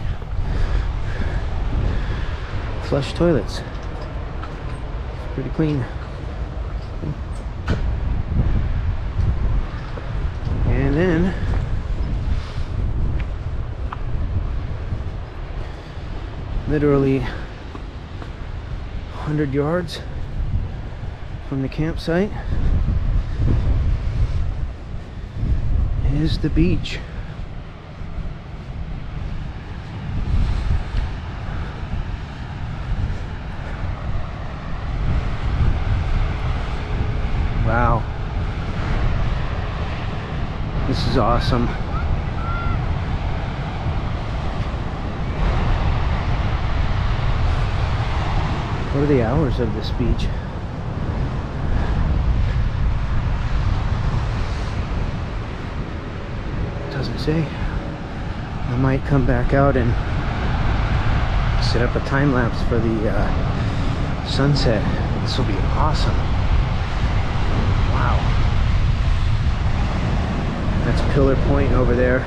flush toilets. Pretty clean. And then literally 100 yards from the campsite is the beach. Wow. This is awesome. What are the hours of this beach? Doesn't say. I might come back out and set up a time lapse for the sunset. This will be awesome. Wow. That's Pillar Point over there.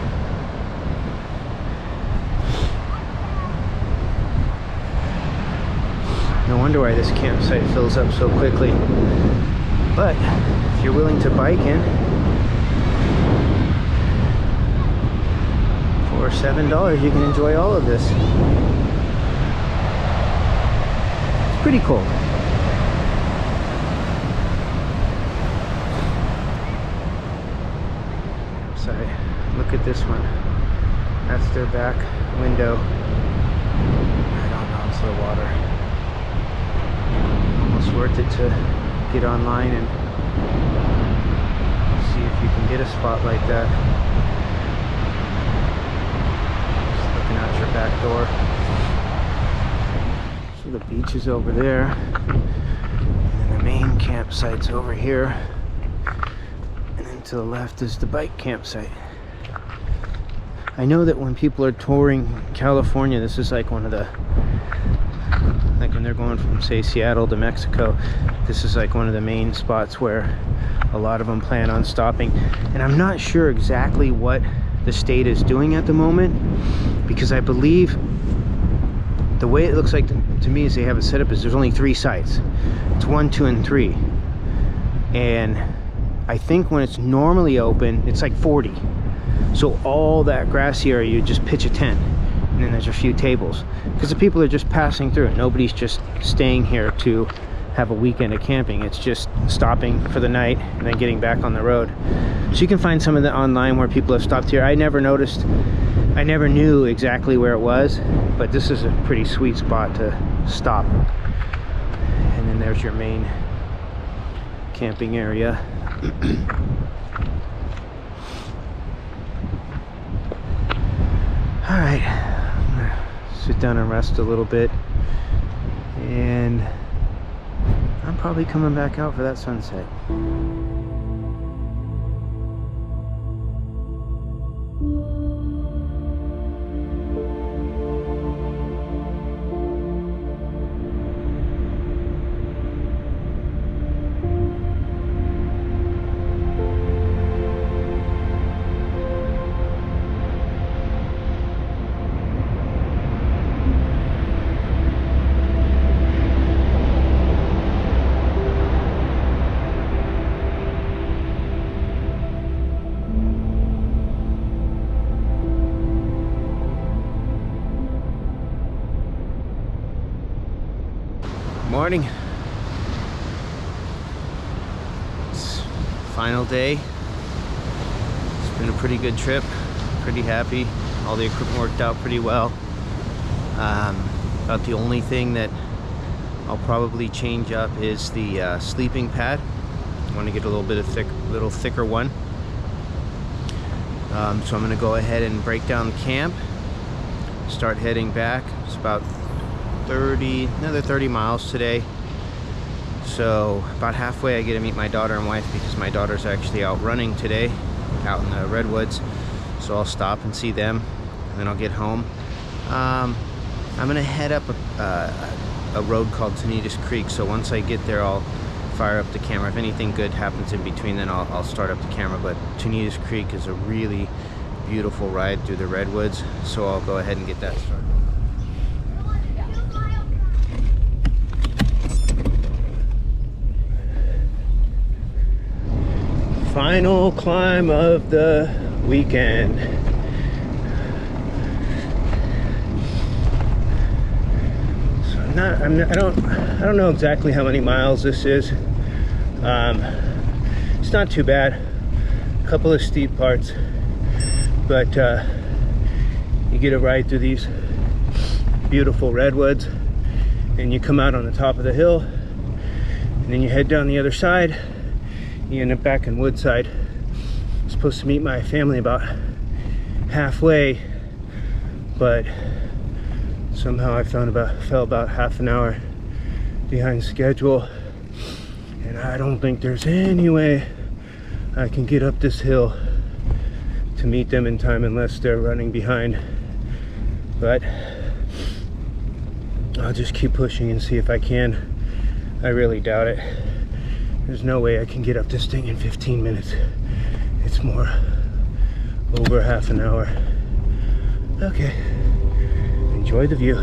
No wonder why this campsite fills up so quickly. But if you're willing to bike in for $7, you can enjoy all of this. It's pretty cool. Sorry, look at this one. That's their back window. Right on onto the water. Almost worth it to get online and see if you can get a spot like that. Just looking out your back door. So the beach is over there, and then the main campsite's over here, and then to the left is the bike campsite. I know that when people are touring California, this is like one of the, like when they're going from, say, Seattle to Mexico, this is like one of the main spots where a lot of them plan on stopping. And I'm not sure exactly what the state is doing at the moment, because I believe the way it looks like to me is they have it set up is there's only 3 sites. It's 1, 2, and 3. And I think when it's normally open, it's like 40. So all that grassy area, you just pitch a tent, and then there's a few tables, because the people are just passing through. Nobody's just staying here to have a weekend of camping. It's just stopping for the night and then getting back on the road. So you can find some of the online where people have stopped here. I never knew exactly where it was, but this is a pretty sweet spot to stop. And then there's your main camping area. All right, I'm gonna sit down and rest a little bit, and I'm probably coming back out for that sunset. Morning. It's final day. It's been a pretty good trip. Pretty happy. All the equipment worked out pretty well. About the only thing that I'll probably change up is the sleeping pad. I want to get a little thicker one. So I'm going to go ahead and break down the camp. Start heading back. It's about another 30 miles today. So about halfway I get to meet my daughter and wife, because my daughter's actually out running today out in the redwoods. So I'll stop and see them, and then I'll get home. I'm gonna head up a road called Tanitas Creek. So once I get there, I'll fire up the camera. If anything good happens in between, then I'll start up the camera. But Tanitas Creek is a really beautiful ride through the redwoods, so I'll go ahead and get that started. Final climb of the weekend. So I don't know exactly how many miles this is. It's not too bad. A couple of steep parts, but you get a ride through these beautiful redwoods, and you come out on the top of the hill, and then you head down the other side. You end up back in Woodside. I'm supposed to meet my family about halfway, but somehow I fell about half an hour behind schedule, and I don't think there's any way I can get up this hill to meet them in time unless they're running behind. But I'll just keep pushing and see if I can. I really doubt it. There's no way I can get up this thing in 15 minutes. It's more over half an hour. Okay, enjoy the view.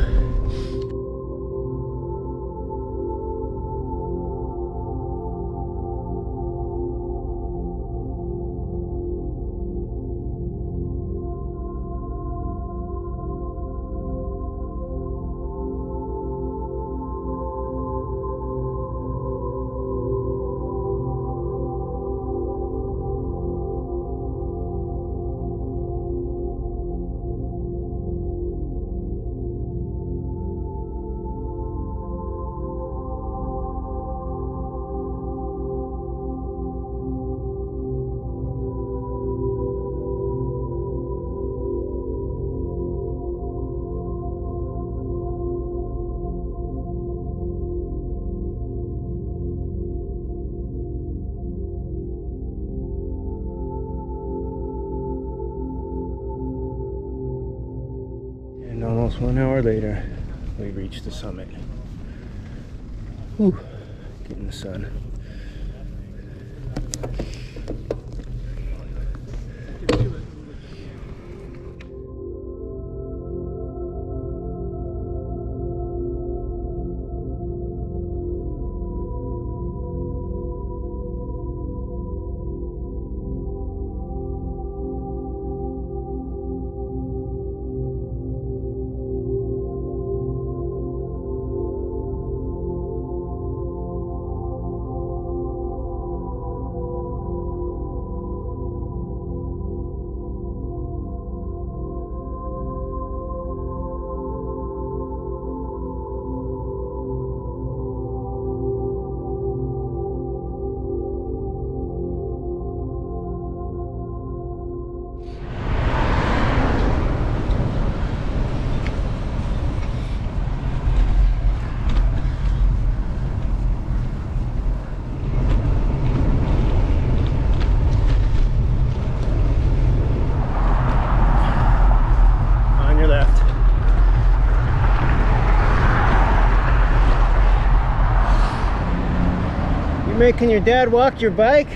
Almost 1 hour later, we reached the summit. Whew, getting the sun. making your dad walk your bike?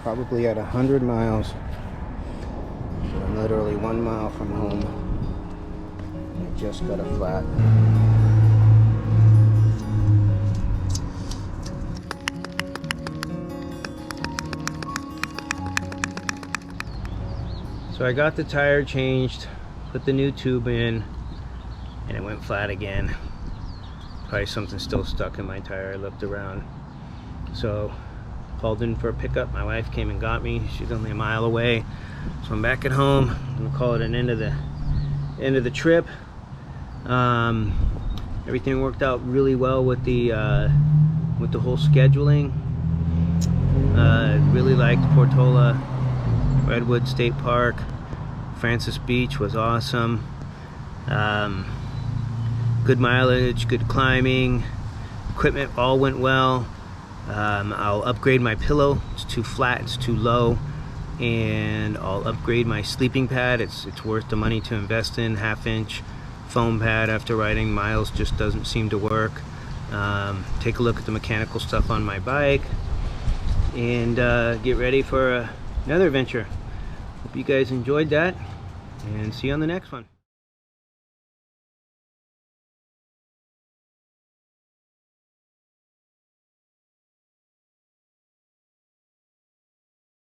Probably at 100 miles. I'm literally 1 mile from home. I just got a flat. So I got the tire changed, put the new tube in, and it went flat again. Probably something still stuck in my tire. I looked around. So called in for a pickup. My wife came and got me. She's only a mile away, so I'm back at home. I'm gonna call it an end of the trip. Everything worked out really well with the whole scheduling. Really liked Portola, Redwood State Park, Francis Beach was awesome. Good mileage, good climbing, equipment all went well. I'll upgrade my pillow. It's too flat, it's too low, and I'll upgrade my sleeping pad. It's worth the money to invest in. 1/2-inch foam pad after riding miles just doesn't seem to work. Take a look at the mechanical stuff on my bike, and get ready for another adventure. Hope you guys enjoyed that, and see you on the next one.